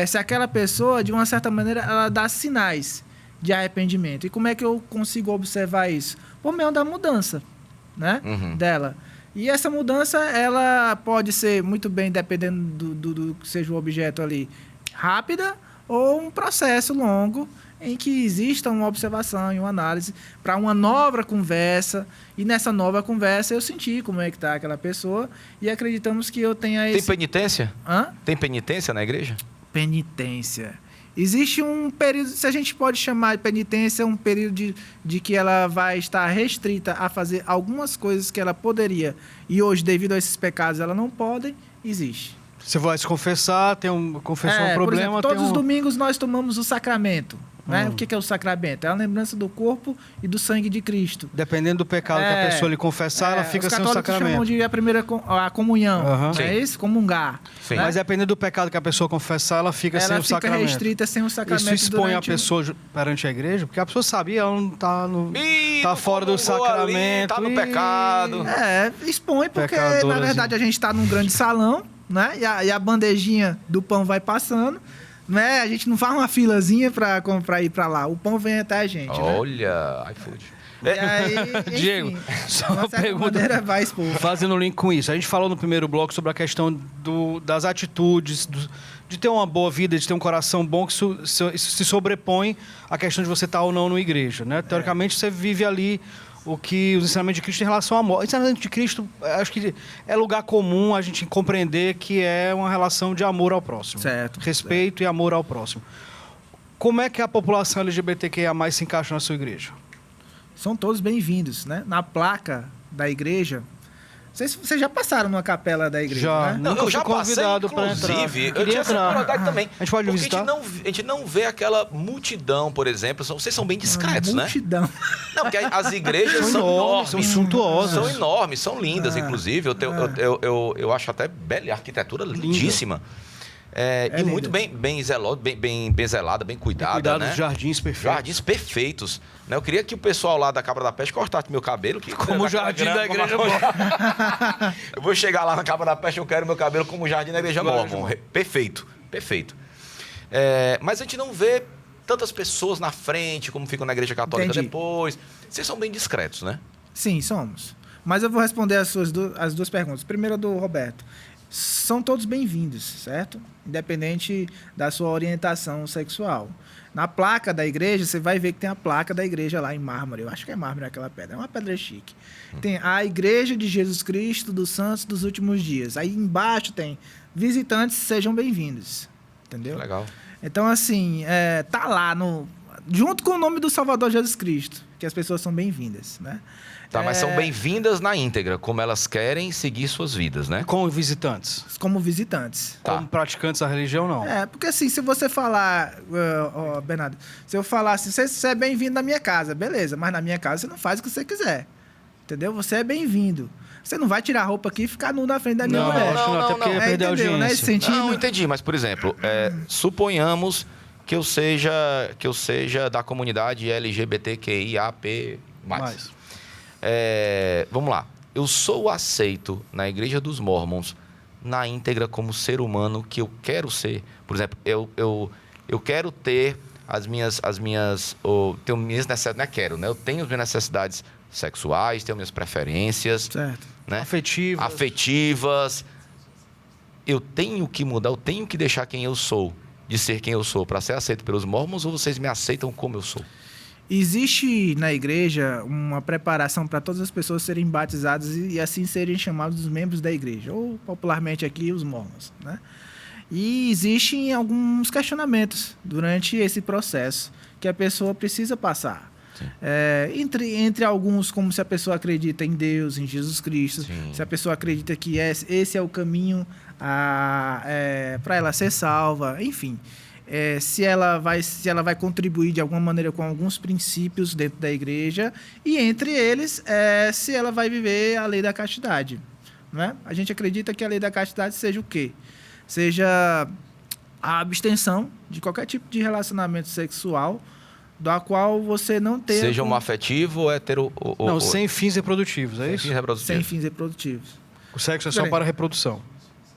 se aquela pessoa, de uma certa maneira, ela dá sinais de arrependimento. E como é que eu consigo observar isso? Por meio da mudança, né, dela. E essa mudança, ela pode ser muito bem, dependendo do que seja o objeto ali, rápida, ou um processo longo, em que exista uma observação e uma análise para uma nova conversa, e nessa nova conversa eu senti como é que está aquela pessoa, e acreditamos que eu tenha esse... Tem penitência? Hã? Tem penitência na igreja? Penitência. Existe um período, se a gente pode chamar de penitência, um período de que ela vai estar restrita a fazer algumas coisas que ela poderia, e hoje, devido a esses pecados, ela não pode, existe. Você vai se confessar, confessou um problema... Por exemplo, todos os domingos nós tomamos o sacramento. Né? O que é o sacramento? É a lembrança do corpo e do sangue de Cristo. Dependendo do pecado que a pessoa lhe confessar, ela fica sem o sacramento. Os católicos chamam de a comunhão, não é isso? Comungar. Sim. Né? Mas dependendo do pecado que a pessoa confessar, ela fica sem o sacramento. Ela fica restrita sem o sacramento. Isso expõe a pessoa perante a igreja, porque a pessoa sabia, ela não está tá fora do sacramento. Está no pecado. Expõe, porque na verdade a gente está num grande salão, né? E a bandejinha do pão vai passando. Né? A gente não faz uma filazinha para ir para lá. O pão vem até a gente. Olha, né? iFood. E aí, enfim, Diego, só uma pergunta. Vai expor. Fazendo link com isso. A gente falou no primeiro bloco sobre a questão das atitudes, de ter uma boa vida, de ter um coração bom, que isso se sobrepõe à questão de você estar ou não na igreja. Né? Teoricamente, você vive ali os ensinamentos de Cristo em relação à morte. O ensinamento de Cristo, acho que é lugar comum a gente compreender que é uma relação de amor ao próximo. Certo. Respeito e amor ao próximo. Como é que a população LGBTQIA+ se encaixa na sua igreja? São todos bem-vindos, né? Na placa da igreja... Vocês já passaram numa capela da igreja, já, né? Não, eu já passei, inclusive. Eu tinha essa curiosidade também. A gente pode visitar? A gente não vê aquela multidão, por exemplo. Vocês são bem discretos, multidão. Né? Não, porque as igrejas são enormes. São suntuosas. São enormes, são lindas, inclusive. Eu acho até bela, a arquitetura lindíssima. E muito bem zelado, bem zelada, bem cuidada, né? Jardins perfeitos. Jardins perfeitos. Né? Eu queria que o pessoal lá da Cabra da Peste cortasse meu cabelo. Como o jardim da igreja Eu vou chegar lá na Cabra da Peste, eu quero meu cabelo como o jardim da igreja Mormon. Perfeito, perfeito. Mas a gente não vê tantas pessoas na frente como ficam na igreja católica depois. Vocês são bem discretos, né? Sim, somos. Mas eu vou responder as duas perguntas. Primeiro, do Roberto. São todos bem-vindos, certo? Independente da sua orientação sexual. Na placa da igreja, você vai ver que tem a placa da igreja lá em mármore. Eu acho que é mármore aquela pedra. É uma pedra chique. Tem a Igreja de Jesus Cristo dos Santos dos Últimos Dias. Aí embaixo tem visitantes, sejam bem-vindos. Entendeu? Legal. Então, assim, tá lá junto com o nome do Salvador Jesus Cristo, que as pessoas são bem-vindas, né? Tá, mas são bem-vindas na íntegra, como elas querem seguir suas vidas, né? Como visitantes. Como visitantes. Tá. Como praticantes da religião, não. Porque assim, se você falar, Bernardo, se eu falar assim, você é bem-vindo na minha casa, beleza, mas na minha casa você não faz o que você quiser. Entendeu? Você é bem-vindo. Você não vai tirar a roupa aqui e ficar nu na frente da minha mulher. Não, até porque ia perder a audiência. Né, esse sentido? Não, entendi, mas, por exemplo, suponhamos que eu seja da comunidade LGBTQIAP+. Vamos lá. Eu sou aceito na Igreja dos Mormons na íntegra como ser humano que eu quero ser. Por exemplo, eu quero ter tenho minhas necessidades, não é quero, né? Eu tenho as minhas necessidades sexuais, tenho minhas preferências, certo. Né? Afetivas. eu tenho que mudar, eu tenho que deixar quem eu sou, de ser quem eu sou, para ser aceito pelos mormons, ou vocês me aceitam como eu sou? Existe na igreja uma preparação para todas as pessoas serem batizadas e assim serem chamados os membros da igreja, ou popularmente aqui os mormons, né? E existem alguns questionamentos durante esse processo que a pessoa precisa passar. Entre alguns, como se a pessoa acredita em Deus, em Jesus Cristo, Sim. se a pessoa acredita que esse é o caminho para ela ser salva, enfim. Se ela vai contribuir de alguma maneira com alguns princípios dentro da igreja, e entre eles, se ela vai viver a lei da castidade, né? A gente acredita que a lei da castidade seja o quê? Seja a abstenção de qualquer tipo de relacionamento sexual da qual você não tenha... Seja homoafetivo ou hetero... Não, sem fins reprodutivos, é sem isso? fins reprodutivos. Sem fins reprodutivos. O sexo é só para reprodução.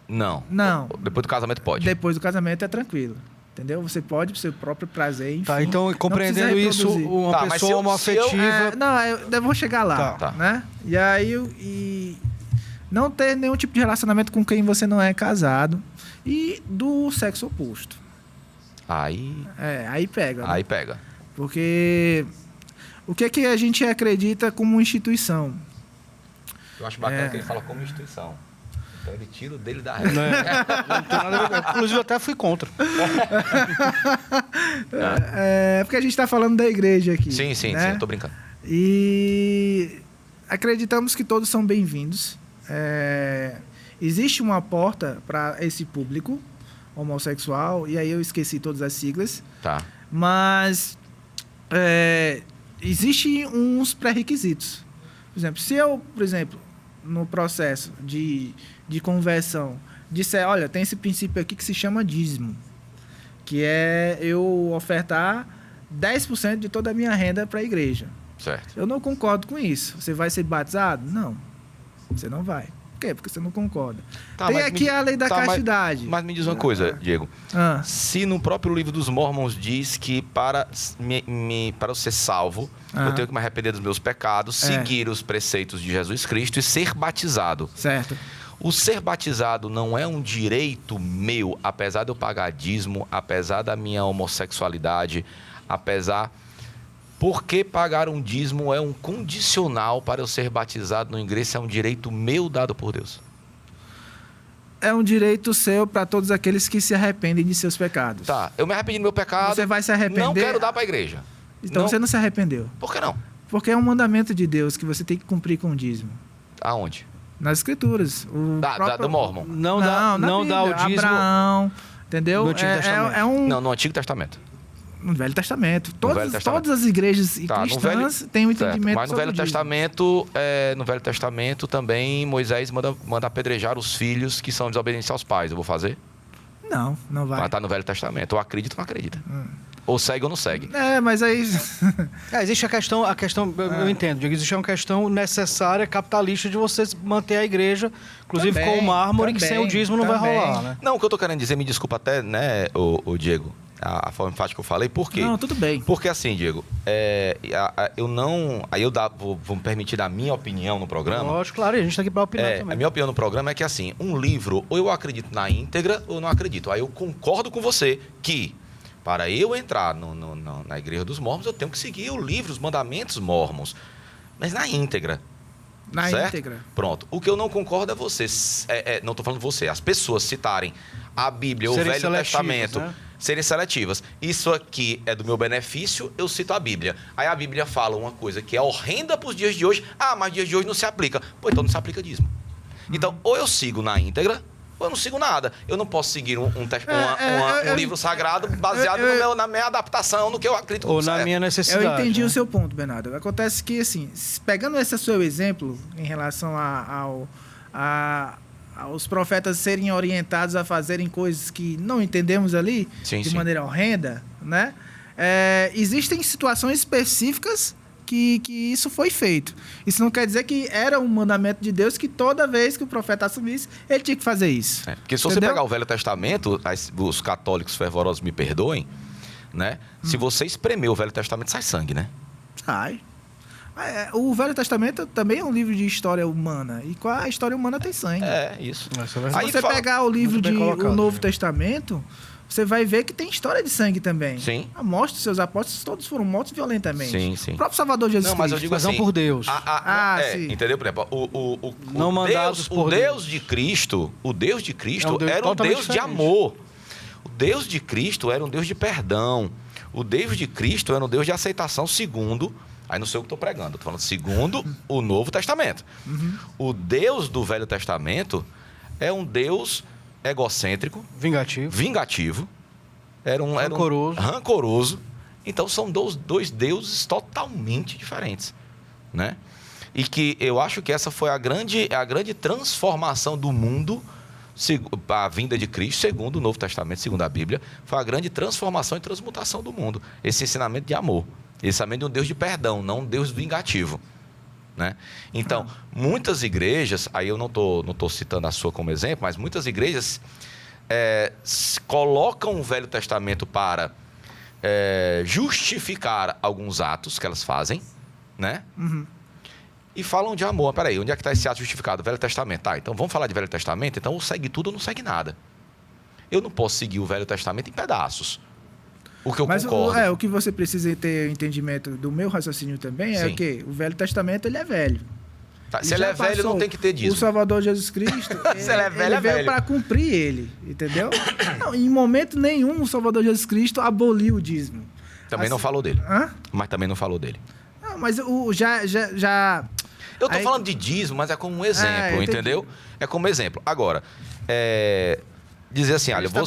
Não. Não. Depois do casamento pode. Depois do casamento é tranquilo. Entendeu? Você pode, pro seu próprio prazer, enfim. Tá, então, compreendendo isso, uma pessoa homoafetiva... eu vou chegar lá, Tá. né? E aí, não ter nenhum tipo de relacionamento com quem você não é casado e do sexo oposto. Aí pega. Né? Aí pega. Porque o que é que a gente acredita como instituição? Eu acho bacana que ele fala como instituição. Então ele tira o dele da regra. Não tem nada a ver. Inclusive, eu até fui contra. Porque a gente está falando da igreja aqui. Sim, né? eu tô brincando. E acreditamos que todos são bem-vindos. Existe uma porta para esse público homossexual, e aí eu esqueci todas as siglas. Tá. Mas existem uns pré-requisitos. Por exemplo, se eu, no processo de conversão, disser, olha, tem esse princípio aqui que se chama dízimo, que é eu ofertar 10% de toda a minha renda para a igreja. Certo. Eu não concordo com isso. Você vai ser batizado? Não. Você não vai. Por quê? Porque você não concorda. Tem aqui a lei da castidade. Mas me diz uma coisa, Diego. Se no próprio livro dos Mormons diz que para eu ser salvo, eu tenho que me arrepender dos meus pecados, seguir os preceitos de Jesus Cristo e ser batizado. Certo. O ser batizado não é um direito meu, apesar de eu pagar dízimo, apesar da minha homossexualidade, porque pagar um dízimo é um condicional para eu ser batizado na igreja, é um direito meu dado por Deus? É um direito seu para todos aqueles que se arrependem de seus pecados. Tá, eu me arrependi do meu pecado. Você vai se arrepender? Não quero dar para a igreja. Então você não se arrependeu. Por que não? Porque é um mandamento de Deus que você tem que cumprir com o dízimo. Aonde? Nas escrituras. Do Mormon. Não dá o dízimo. Abraão, entendeu? No Antigo Testamento. Não, no Antigo Testamento. No Velho Testamento. Velho Testamento. Todas as igrejas cristãs têm um entendimento mas no sobre Velho Testamento também Moisés manda apedrejar os filhos que são desobedientes aos pais. Eu vou fazer? Não vai. Mas tá no Velho Testamento. Ou acredita ou não acredita. Ou segue ou não segue. Mas aí... existe a questão eu entendo, Diego, existe uma questão necessária, capitalista, de você manter a igreja, inclusive com o mármore, que sem o dízimo não vai rolar, né? Não, o que eu tô querendo dizer, me desculpa até, né, o Diego, a forma enfática que eu falei, por quê? Não, tudo bem. Porque assim, Diego, eu não... Aí vou me permitir dar a minha opinião no programa. Lógico, claro, e a gente tá aqui pra opinar também. A minha opinião no programa é que, assim, um livro, ou eu acredito na íntegra, ou eu não acredito. Aí eu concordo com você que, para eu entrar na igreja dos mormons, eu tenho que seguir o livro, os mandamentos mormons. Mas na íntegra. Na certo? íntegra. Pronto. O que eu não concordo é você... não estou falando você. As pessoas citarem a Bíblia, Serem o Velho Testamento... né? Serem seletivas. Isso aqui é do meu benefício, eu cito a Bíblia. Aí a Bíblia fala uma coisa que é horrenda para os dias de hoje. Mas dias de hoje não se aplica. Pô, então não se aplica dízimo. Então, ou eu sigo na íntegra, ou eu não sigo nada. Eu não posso seguir um livro sagrado baseado na minha adaptação, no que eu acredito. Ou na minha necessidade. Eu entendi o seu ponto, Bernardo. Acontece que, assim, pegando esse seu exemplo em relação aos profetas serem orientados a fazerem coisas que não entendemos ali, de maneira horrenda, né? Existem situações específicas que isso foi feito. Isso não quer dizer que era um mandamento de Deus que toda vez que o profeta assumisse, ele tinha que fazer isso. Porque se você pegar o Velho Testamento, os católicos fervorosos me perdoem, né? Se você espremer o Velho Testamento, sai sangue, né? Sai. O Velho Testamento também é um livro de história humana. E qual a história humana tem sangue. Isso. Isso é Se verdade. você pegar o livro Muito bem colocado, o Novo né? Testamento, você vai ver que tem história de sangue também. Sim. A morte dos seus apóstolos, todos foram mortos violentamente. Sim, sim. O próprio Salvador Jesus Não, mas eu Cristo. digo Mas não assim, por Deus. Sim. Entendeu? Por exemplo, o Não mandados Deus, por o Deus Deus. de Cristo, o Deus de Cristo É um Deus era um totalmente Deus de diferente. amor. O Deus de Cristo era um Deus de perdão. O Deus de Cristo era um Deus de aceitação segundo, aí não sei o que estou pregando, estou falando segundo o Novo Testamento. O Deus do Velho Testamento é um Deus egocêntrico, vingativo, rancoroso. Então são dois deuses totalmente diferentes, né? E que eu acho que essa foi a grande transformação do mundo, a vinda de Cristo, segundo o Novo Testamento, segundo a Bíblia, foi a grande transformação e transmutação do mundo. Esse ensinamento de amor, esse ensinamento de um Deus de perdão, não um Deus vingativo, né? Então, muitas igrejas, aí eu não tô citando a sua como exemplo, mas muitas igrejas colocam o Velho Testamento para justificar alguns atos que elas fazem, né? E falam de amor. Peraí, onde é que está esse ato justificado? Velho Testamento. Tá, então vamos falar de Velho Testamento? Então ou segue tudo ou não segue nada. Eu não posso seguir o Velho Testamento em pedaços. O que eu concordo. O que você precisa ter entendimento do meu raciocínio também é Sim. que o Velho Testamento ele é velho. Tá, se ele é velho, não tem que ter O dízimo. Salvador Jesus Cristo, Se ele é velho, ele veio velho. para cumprir ele, entendeu? Não, em momento nenhum o Salvador Jesus Cristo aboliu o dízimo. Também não falou dele. Hã? Mas também não falou dele. Não, mas já Eu tô Aí- falando de dízimo, mas é como um exemplo, eu entendi. entendeu? É como exemplo. Agora, dizer assim, olha, estava-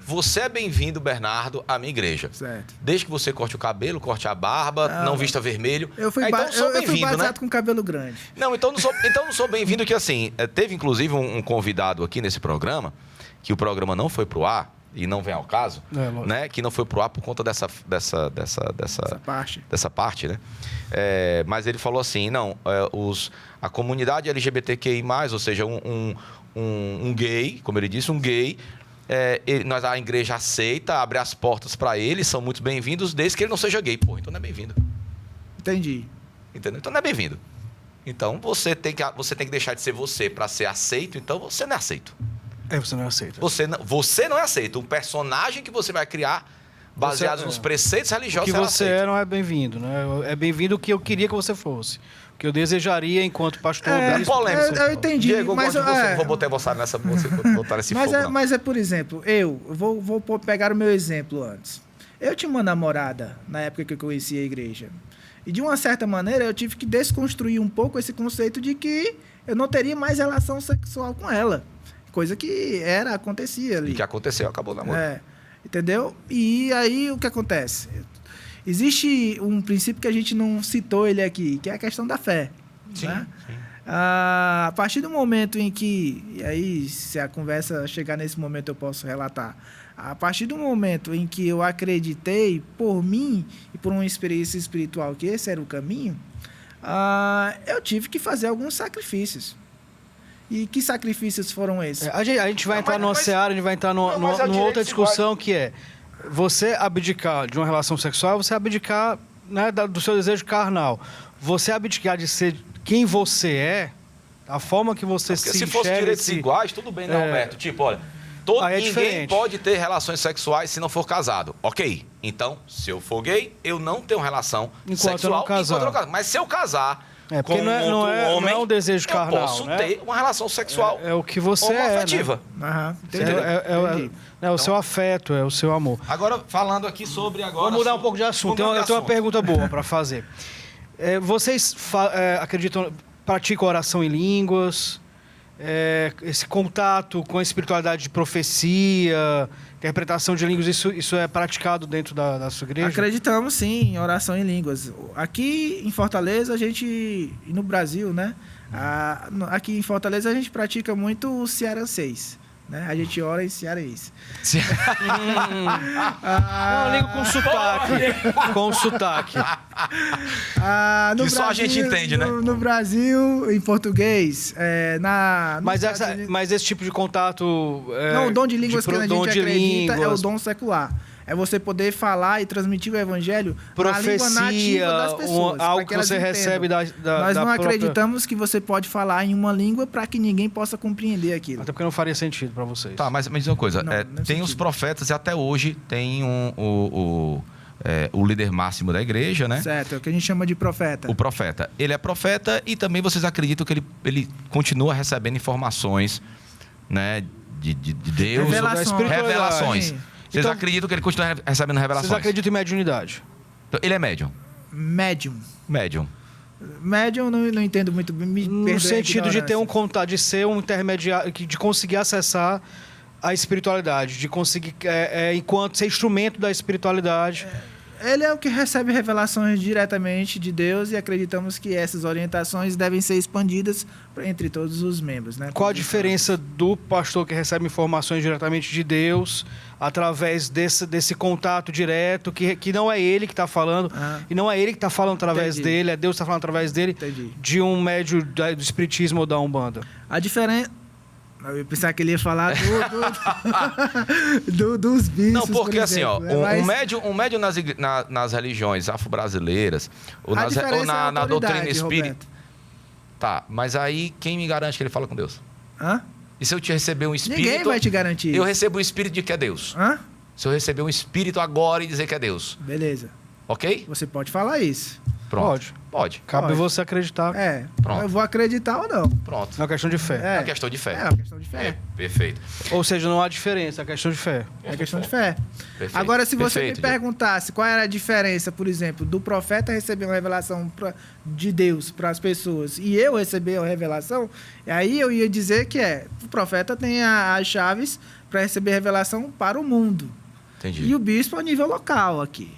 você é bem-vindo, Bernardo, à minha igreja. certo. Desde que você corte o cabelo, corte a barba, não vista vermelho. Eu fui, então eu sou eu fui bem-vindo, né? batizado com cabelo grande. Não, então não sou bem-vindo que assim, teve inclusive um convidado aqui nesse programa, que o programa não foi pro ar, e não vem ao caso, Lógico. né? Que não foi pro ar por conta dessa Essa parte. né? Mas ele falou assim, a comunidade LGBTQI+, ou seja, um gay, como ele disse, a igreja aceita, abre as portas para ele, são muito bem-vindos, desde que ele não seja gay. Pô, então não é bem-vindo. Entendi. Entendeu? Então não é bem-vindo. Então você tem que deixar de ser você para ser aceito, então você não é aceito. Você não aceita. Você não é aceito. Um personagem que você vai criar baseado nos preceitos O religiosos que será você aceito. não é bem-vindo, né? É bem-vindo o que eu queria que você fosse. O que eu desejaria enquanto pastor. É bispo, polêmico. Eu entendi, Diego, eu mas gosto de você, não vou botar você nessa botar nesse fogo, não. Mas por exemplo, eu vou pegar o meu exemplo antes. Eu tinha uma namorada na época que eu conhecia a igreja. E de uma certa maneira eu tive que desconstruir um pouco esse conceito de que eu não teria mais relação sexual com ela. Coisa que acontecia ali. O que aconteceu, acabou o namoro. Entendeu? E aí o que acontece? Existe um princípio que a gente não citou ele aqui, que é a questão da fé. Sim, Né? sim. A partir do momento em que, e aí se a conversa chegar nesse momento eu posso relatar, a partir do momento em que eu acreditei por mim e por uma experiência espiritual que esse era o caminho, eu tive que fazer alguns sacrifícios. E que sacrifícios foram esses? A gente vai entrar numa seara, a gente vai entrar numa outra discussão que é você abdicar de uma relação sexual, você abdicar, né, do seu desejo carnal. Você abdicar de ser quem você é, a forma que você Porque se se fosse enxerga, direitos iguais, tudo bem, né, Alberto? Tipo, olha, Aí é ninguém diferente. pode ter relações sexuais se não for casado. Ok. Então, se eu for gay, eu não tenho relação Enquanto eu sexual não casar. enquanto eu não casar. Mas se eu casar porque com não é homem, um desejo carnal, eu posso né? ter uma relação sexual É o que você homoafetiva. Aham, Entendeu? entendi. É o seu afeto, é o seu amor. Agora, falando aqui sobre agora... Vamos mudar um pouco de assunto. Eu tenho uma pergunta boa para fazer. Vocês acreditam, praticam oração em línguas? Esse contato com a espiritualidade de profecia, interpretação de línguas, isso é praticado dentro da sua igreja? Acreditamos sim em oração em línguas. Aqui em Fortaleza, e no Brasil, né? Aqui em Fortaleza a gente pratica muito o cearancês. Né? A gente ora em cearense. Eu ligo com sotaque. Com sotaque. No Que só a gente entende, né? No Brasil, em português, Mas esse tipo de contato... não, o dom de línguas que a gente acredita é o dom secular. É você poder falar e transmitir o evangelho na língua nativa das pessoas. algo para que elas você entendam. recebe Nós da não própria... acreditamos que você pode falar em uma língua para que ninguém possa compreender aquilo. Até porque não faria sentido para vocês. Tá, mas me diz uma coisa. Não, não tem os sentido. profetas e até hoje tem o líder máximo da igreja, né? Certo, é o que a gente chama de profeta. O profeta. Ele é profeta e também vocês acreditam que ele continua recebendo informações, né, de Deus. Revelações. Sim. Vocês Então, acreditam que ele continua recebendo revelações? Vocês acreditam em mediunidade? Então, ele é médium. Médium. Médium. Médium não entendo muito bem. Me No perdoe a sentido de ter ignorância. um contato, de ser um intermediário, de conseguir acessar a espiritualidade, de conseguir, enquanto ser instrumento da espiritualidade. Ele é o que recebe revelações diretamente de Deus e acreditamos que essas orientações devem ser expandidas entre todos os membros, né? Qual a diferença do pastor que recebe informações diretamente de Deus, através desse contato direto, que não é ele que está falando, e não é ele que está falando através Entendi. dele, é Deus que está falando através dele, Entendi. de um médio do espiritismo ou da Umbanda? A diferença... Eu pensava que ele ia falar dos bichos. Não, porque assim, ó, Mas um médium nas religiões afro-brasileiras, ou a na diferença é a doutrina autoridade, espírita. Roberto. Tá, mas aí quem me garante que ele fala com Deus? Hã? E se eu te receber um espírito. Ninguém vai te garantir. Eu recebo o espírito de que é Deus. Hã? Se eu receber um espírito agora e dizer que é Deus. Beleza. Ok? Você pode falar isso. Pronto. Pode. Cabe Pode. você acreditar. É. Pronto. Eu vou acreditar ou não. Pronto. É uma questão de fé. É uma questão de fé. É uma questão de fé. Perfeito. Ou seja, não há diferença, é questão de fé. É questão de fé. Perfeito. Agora, se você Perfeito, me perguntasse qual era a diferença, por exemplo, do profeta receber uma revelação de Deus para as pessoas e eu receber uma revelação, aí eu ia dizer que o profeta tem as chaves para receber revelação para o mundo. Entendi. E o bispo a nível local aqui.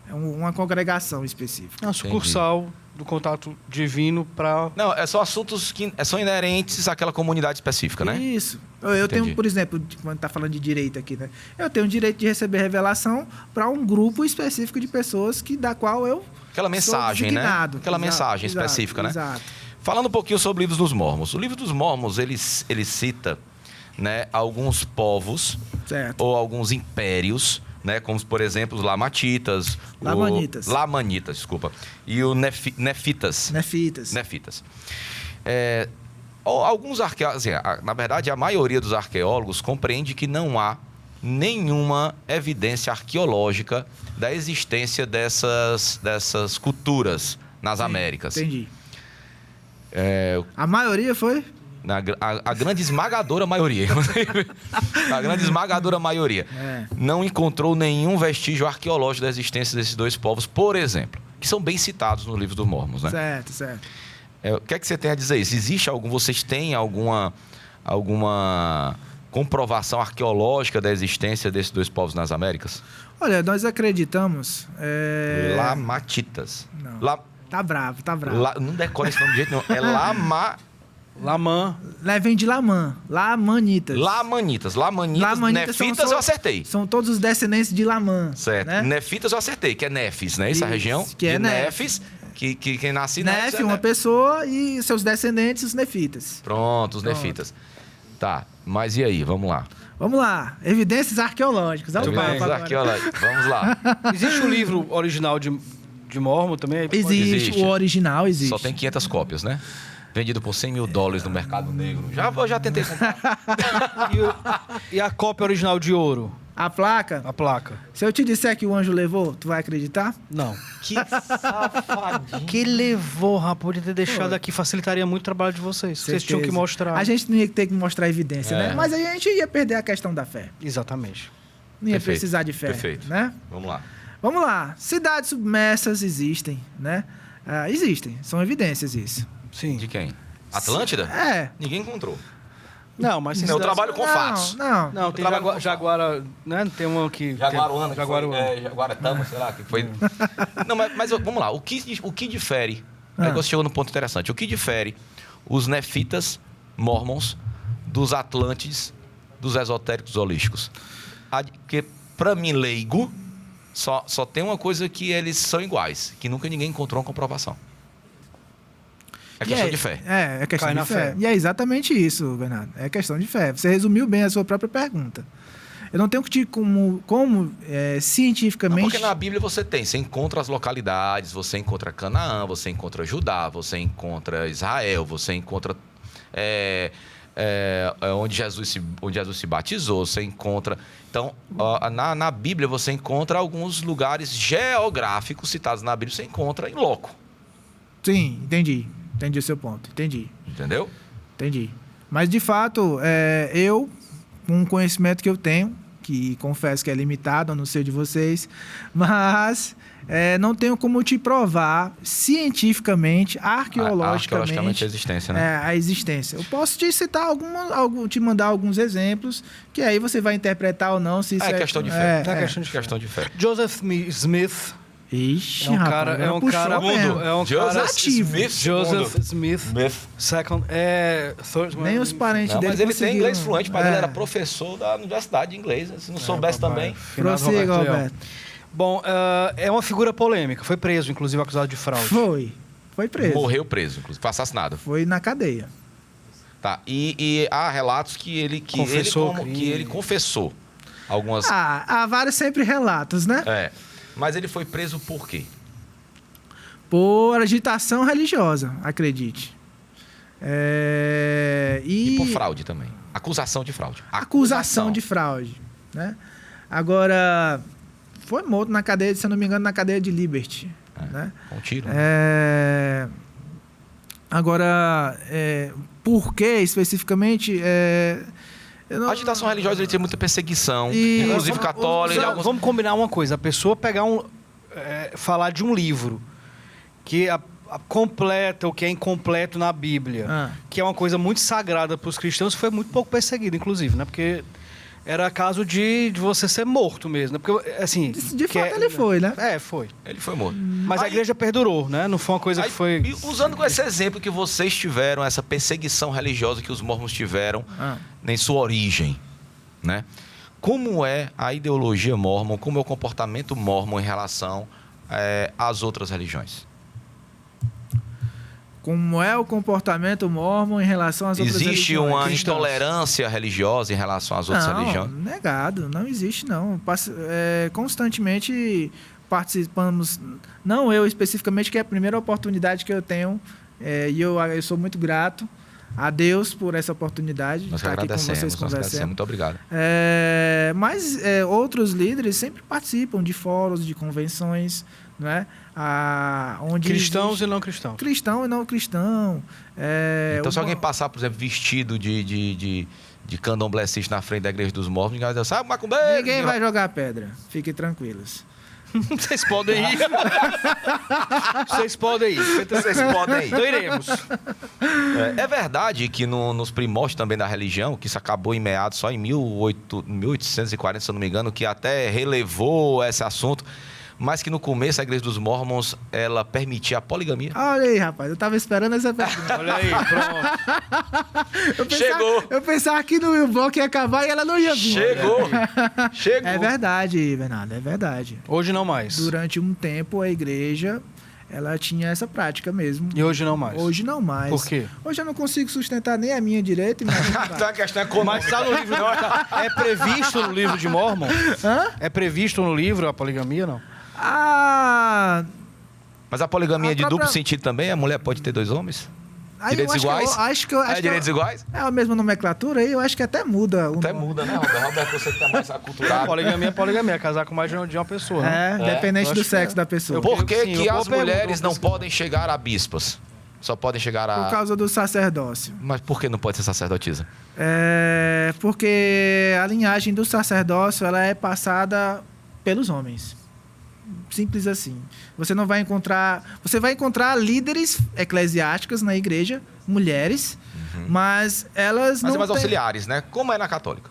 É uma congregação específica. É uma sucursal do contato divino para... Não, são assuntos que são inerentes àquela comunidade específica, né? Isso. Eu Entendi. tenho, por exemplo, quando está falando de direito aqui, né? Eu tenho o direito de receber revelação para um grupo específico de pessoas da qual eu Aquela mensagem, sou né? designado. Aquela Exato, mensagem exato, específica, né? Exato. Falando um pouquinho sobre o Livro dos Mormons. O Livro dos Mormons, ele cita, né, alguns povos Certo. ou alguns impérios, né, como, por exemplo, os Lamanitas. Lamanitas, desculpa. E o Nefitas. Nefitas. Alguns arqueólogos, assim, na verdade, a maioria dos arqueólogos compreende que não há nenhuma evidência arqueológica da existência dessas culturas nas Américas. Entendi. A maioria foi? A grande esmagadora maioria. A grande esmagadora maioria. Não encontrou nenhum vestígio arqueológico da existência desses dois povos, por exemplo, que são bem citados no Livro dos Mormons, né? Certo. O que é que você tem a dizer isso? Vocês têm alguma comprovação arqueológica da existência desses dois povos nas Américas? Olha, nós acreditamos... Lamatitas. Não. Tá bravo. Não decora esse nome de jeito nenhum. É Lamã. Vem de Lamã. Lamanitas. Lamanitas. Nefitas eu acertei. São todos os descendentes de Lamã. Certo. Né? Nefitas eu acertei, que é Nefis, né? Essa Isso, região que é de Nefis, que quem nasce Nef, é uma pessoa, e seus descendentes, os nefitas. Pronto, os nefitas. Tá, mas e aí? Vamos lá. Vamos lá. Evidências arqueológicas. Vamos Vamos lá. Existe um livro original de Mormon também? Existe. O original existe. Só tem 500 cópias, né? Vendido por $100 mil no mercado negro. Já tentei comprar. E a cópia original de ouro? A placa? A placa. Se eu te disser que o anjo levou, tu vai acreditar? Não. Que safadinho. Que levou, rapaz. Podia ter deixado aqui. Facilitaria muito o trabalho de vocês. Vocês tinham que mostrar. A gente não ia ter que mostrar evidência, né? Mas aí a gente ia perder a questão da fé. Exatamente. Não ia precisar de fé. Perfeito. Né? Vamos lá. Cidades submersas existem, né? Existem. São evidências isso. Sim. De quem? Atlântida? Ninguém encontrou. Não, mas... Eu trabalho com fatos. Não, tem Jaguara... Né? Tem uma que... Jaguaruana. Jaguaruana. Jaguaretama, sei lá, que foi... Não, mas vamos lá. O que difere... Aí você chegou num ponto interessante. O que difere os nefitas mormons dos atlântides, dos esotéricos holísticos? Porque, para mim, leigo, só tem uma coisa que eles são iguais, que nunca ninguém encontrou uma comprovação. É questão de fé. É questão Cai de na fé. fé. E é exatamente isso, Bernardo. É questão de fé. Você resumiu bem a sua própria pergunta. Eu não tenho que te como cientificamente... Não, porque na Bíblia você encontra as localidades, você encontra Canaã, você encontra Judá, você encontra Israel, você encontra onde Jesus se batizou, você encontra... Então, na Bíblia você encontra alguns lugares geográficos citados na Bíblia, você encontra em loco. Sim, entendi. Entendi o seu ponto, entendi. Entendeu? Entendi. Mas, de fato, eu, com o conhecimento que eu tenho, que confesso que é limitado, a não ser de vocês, mas não tenho como te provar cientificamente, arqueologicamente a existência, né? A existência. Eu posso te citar te mandar alguns exemplos, que aí você vai interpretar ou não se isso é questão de fé. Questão de fé. Joseph Smith. Ixi, É um cara Joseph Smith. Second. Nem os parentes dele mas ele tem inglês conseguiram. fluente, mas ele era professor da universidade de inglês. Se não soubesse também. Prossiga, Roberto. Bom, é uma figura polêmica. Foi preso, inclusive, acusado de fraude. Foi preso. Morreu preso, inclusive. Foi assassinado. Foi na cadeia. Tá. E há relatos que ele confessou algumas... Há vários sempre relatos, né? Mas ele foi preso por quê? Por agitação religiosa, acredite. E por fraude também. Acusação de fraude. Acusação de fraude, né? Agora, foi morto na cadeia, se eu não me engano, na cadeia de Liberty. Né? Com um tiro. Agora, por que especificamente... A agitação religiosa ele tem muita perseguição, inclusive católica. Vamos combinar uma coisa. A pessoa pegar falar de um livro que completa o que é incompleto na Bíblia, que é uma coisa muito sagrada para os cristãos, foi muito pouco perseguido, inclusive, né? Porque era caso de você ser morto mesmo, né? Porque, assim... De fato, ele foi, né? Foi. Ele foi morto. Mas a igreja perdurou, né? Não foi uma coisa que foi... E usando com esse exemplo que vocês tiveram, essa perseguição religiosa que os mormons tiveram em sua origem, né? Como é a ideologia mormon, como é o comportamento mormon em relação às outras religiões? Como é o comportamento mormon em relação às outras religiões? Existe uma intolerância religiosa em relação às outras religiões? Negado. Não existe, não. Constantemente participamos, não eu especificamente, que é a primeira oportunidade que eu tenho, e eu sou muito grato a Deus por essa oportunidade de estar aqui com vocês conversando. Muito obrigado. Mas outros líderes sempre participam de fóruns, de convenções, não é? Onde cristãos e não cristãos. Cristão e não cristão. Então, se alguém passar, por exemplo, vestido de candomblessista na frente da igreja dos mormons, ninguém vai dizer, sabe, macumbeiro? Ninguém vai jogar pedra. Fiquem tranquilos. Vocês podem ir. Vocês podem ir. Então iremos. É verdade que nos primórdios também da religião, que isso acabou em meados só em 1840, se eu não me engano, que até relevou esse assunto, mas que no começo a igreja dos mormons, ela permitia a poligamia. Olha aí, rapaz, eu tava esperando essa pergunta. Olha aí, pronto. Chegou. Eu pensava que no bloco ia acabar e ela não ia vir. Chegou. É verdade, Bernardo, é verdade. Hoje não mais. Durante um tempo, a igreja, ela tinha essa prática mesmo. E hoje não mais? Hoje não mais. Por quê? Hoje eu não consigo sustentar nem a minha direita e minha Então a questão é como... Mas está no livro... É previsto no livro de Mormon? É previsto no livro a poligamia, não? Mas a poligamia é de duplo sentido também? A mulher pode ter 2 homens? Direitos iguais? Direitos iguais? É a mesma nomenclatura aí, eu acho que até muda. Até muda, né, Roberto? Você que tá mais aculturado. Poligamia é poligamia, casar com mais de uma pessoa. Né? Dependente do sexo da pessoa. Por que as mulheres não podem chegar a bispas? Só podem chegar a... Por causa do sacerdócio. Mas por que não pode ser sacerdotisa? Porque a linhagem do sacerdócio, ela é passada pelos homens. Simples assim. Você vai encontrar líderes eclesiásticas na igreja, mulheres, mas elas não mais auxiliares, né? Como é na católica?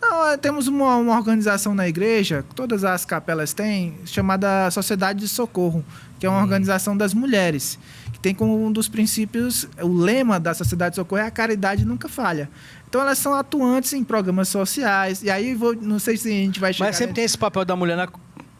Não, temos uma organização na igreja, todas as capelas têm, chamada Sociedade de Socorro, que é uma organização das mulheres, que tem como um dos princípios, o lema da Sociedade de Socorro é a caridade nunca falha. Então elas são atuantes em programas sociais, e aí não sei se a gente vai chegar... Mas sempre tem esse papel da mulher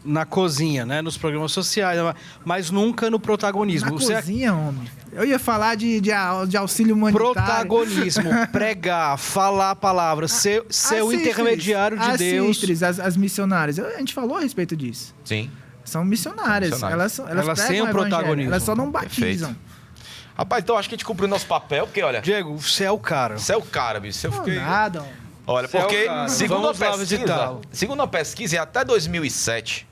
na cozinha, né? Nos programas sociais, mas nunca no protagonismo. Na cozinha, homem. Eu ia falar de auxílio humanitário. Protagonismo, pregar, falar a palavra, ser o intermediário de Deus. As missionárias. A gente falou a respeito disso. Sim. São missionárias. Elas têm o protagonismo. Elas só não batizam. Perfeito. Rapaz, então acho que a gente cumpriu nosso papel, porque olha... Diego, você é o cara. Você é o cara, bicho. Eu fiquei... Nada, homem. Olha, Você porque é o cara. segundo a pesquisa, até 2007,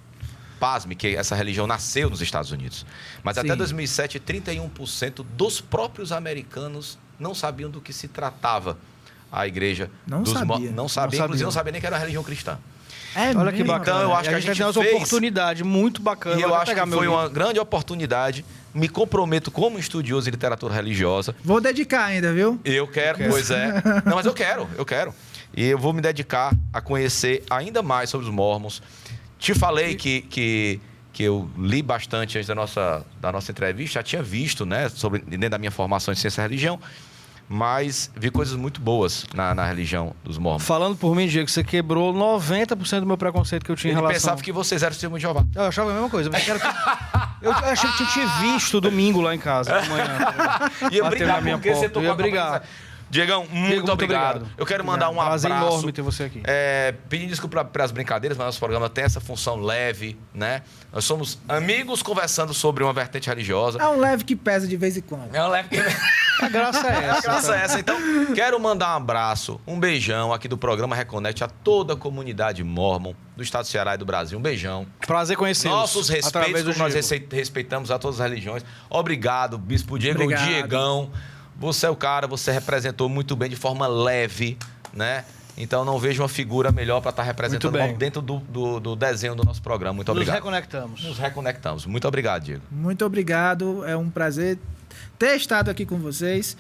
pasme que essa religião nasceu nos Estados Unidos, mas até Sim. 2007, 31% dos próprios americanos não sabiam do que se tratava a igreja. Não sabia. Não sabia, inclusive não sabia nem que era uma religião cristã. Olha que bacana. Então, eu acho que a gente tem uma fez... oportunidade muito bacana. E eu acho que foi uma grande oportunidade. Me comprometo como estudioso de literatura religiosa. Vou dedicar ainda, viu? Eu quero, pois é. Não, mas eu quero. E eu vou me dedicar a conhecer ainda mais sobre os mormons. Te falei que eu li bastante antes da nossa entrevista, já tinha visto, né, dentro da minha formação em ciência e religião, mas vi coisas muito boas na religião dos mormons. Falando por mim, Diego, você quebrou 90% do meu preconceito que eu tinha em Ele relação... pensava que vocês eram testemunho de Jeová. Eu achava a mesma coisa, mas eu achei que tinha visto domingo lá em casa, de manhã. E eu Bater brigar na minha porque você porta. tocou Eu ia a brigar. cabeça. Diegão, muito obrigado. Eu quero mandar um Prazer abraço. enorme ter você aqui. Pedindo desculpa pelas brincadeiras, mas nosso programa tem essa função leve, né? Nós somos amigos conversando sobre uma vertente religiosa. É um leve que pesa de vez em quando. É um leve que... A graça é essa. A graça é essa. Então, quero mandar um abraço, um beijão aqui do programa Reconnect a toda a comunidade mormon do estado do Ceará e do Brasil. Um beijão. Prazer conhecê-los. Nossos respeitos, como nós respeitamos a todas as religiões. Obrigado, Bispo Diego, Obrigado. Diegão. Você é o cara, você representou muito bem, de forma leve, né? Então não vejo uma figura melhor para estar representando dentro do desenho do nosso programa. Muito obrigado. Nos reconectamos. Muito obrigado, Diego. Muito obrigado. É um prazer ter estado aqui com vocês.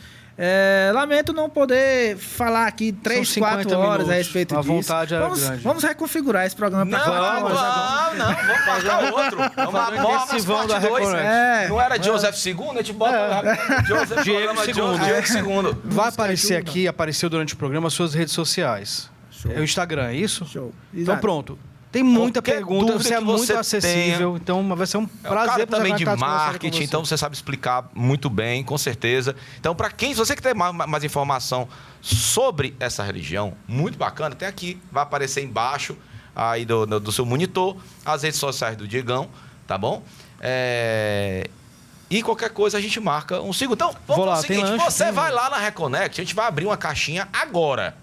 Lamento não poder falar aqui 3, 4 horas a respeito disso. A vontade era grande. Vamos reconfigurar esse programa para 4 horas agora. Vamos marcar outro. Vamos marcar da parte 2. Reconnect. Não era Joseph II? A gente bota Joseph Diego II. Vai aparecer aqui, apareceu durante o programa, as suas redes sociais. Show. É o Instagram, é isso? Show. Então Exato. pronto. Tem muita Qualquer pergunta, dúvida você é que muito você acessível, tenha. então vai ser um É um prazer cara pra também de conversar com marketing, você. então você sabe explicar muito bem, com certeza. Então, para quem, se você quer ter mais informação sobre essa religião, muito bacana, tem aqui, vai aparecer embaixo aí do seu monitor, as redes sociais do Diegão, tá bom? E qualquer coisa a gente marca um segundo. Então, vamos fazer o seguinte, você vai lá na Reconnect, a gente vai abrir uma caixinha agora.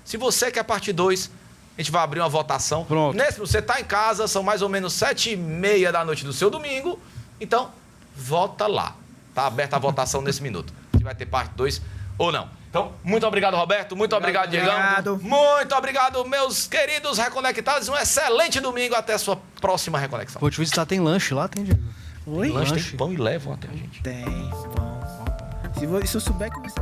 Se você quer parte 2, a gente vai abrir uma votação. Pronto. Você está em casa, são mais ou menos 7h30 da noite do seu domingo. Então, vota lá. Está aberta a votação nesse minuto. Se vai ter parte 2 ou não. Então, muito obrigado, Roberto. Muito obrigado, Diegão. Muito obrigado, meus queridos reconectados. Um excelente domingo. Até a sua próxima reconexão. Vou te visitar, tem lanche lá, tem, Diego? Oi? Lanche, tem pão e levam até a gente. Tem pão. Se eu souber que você...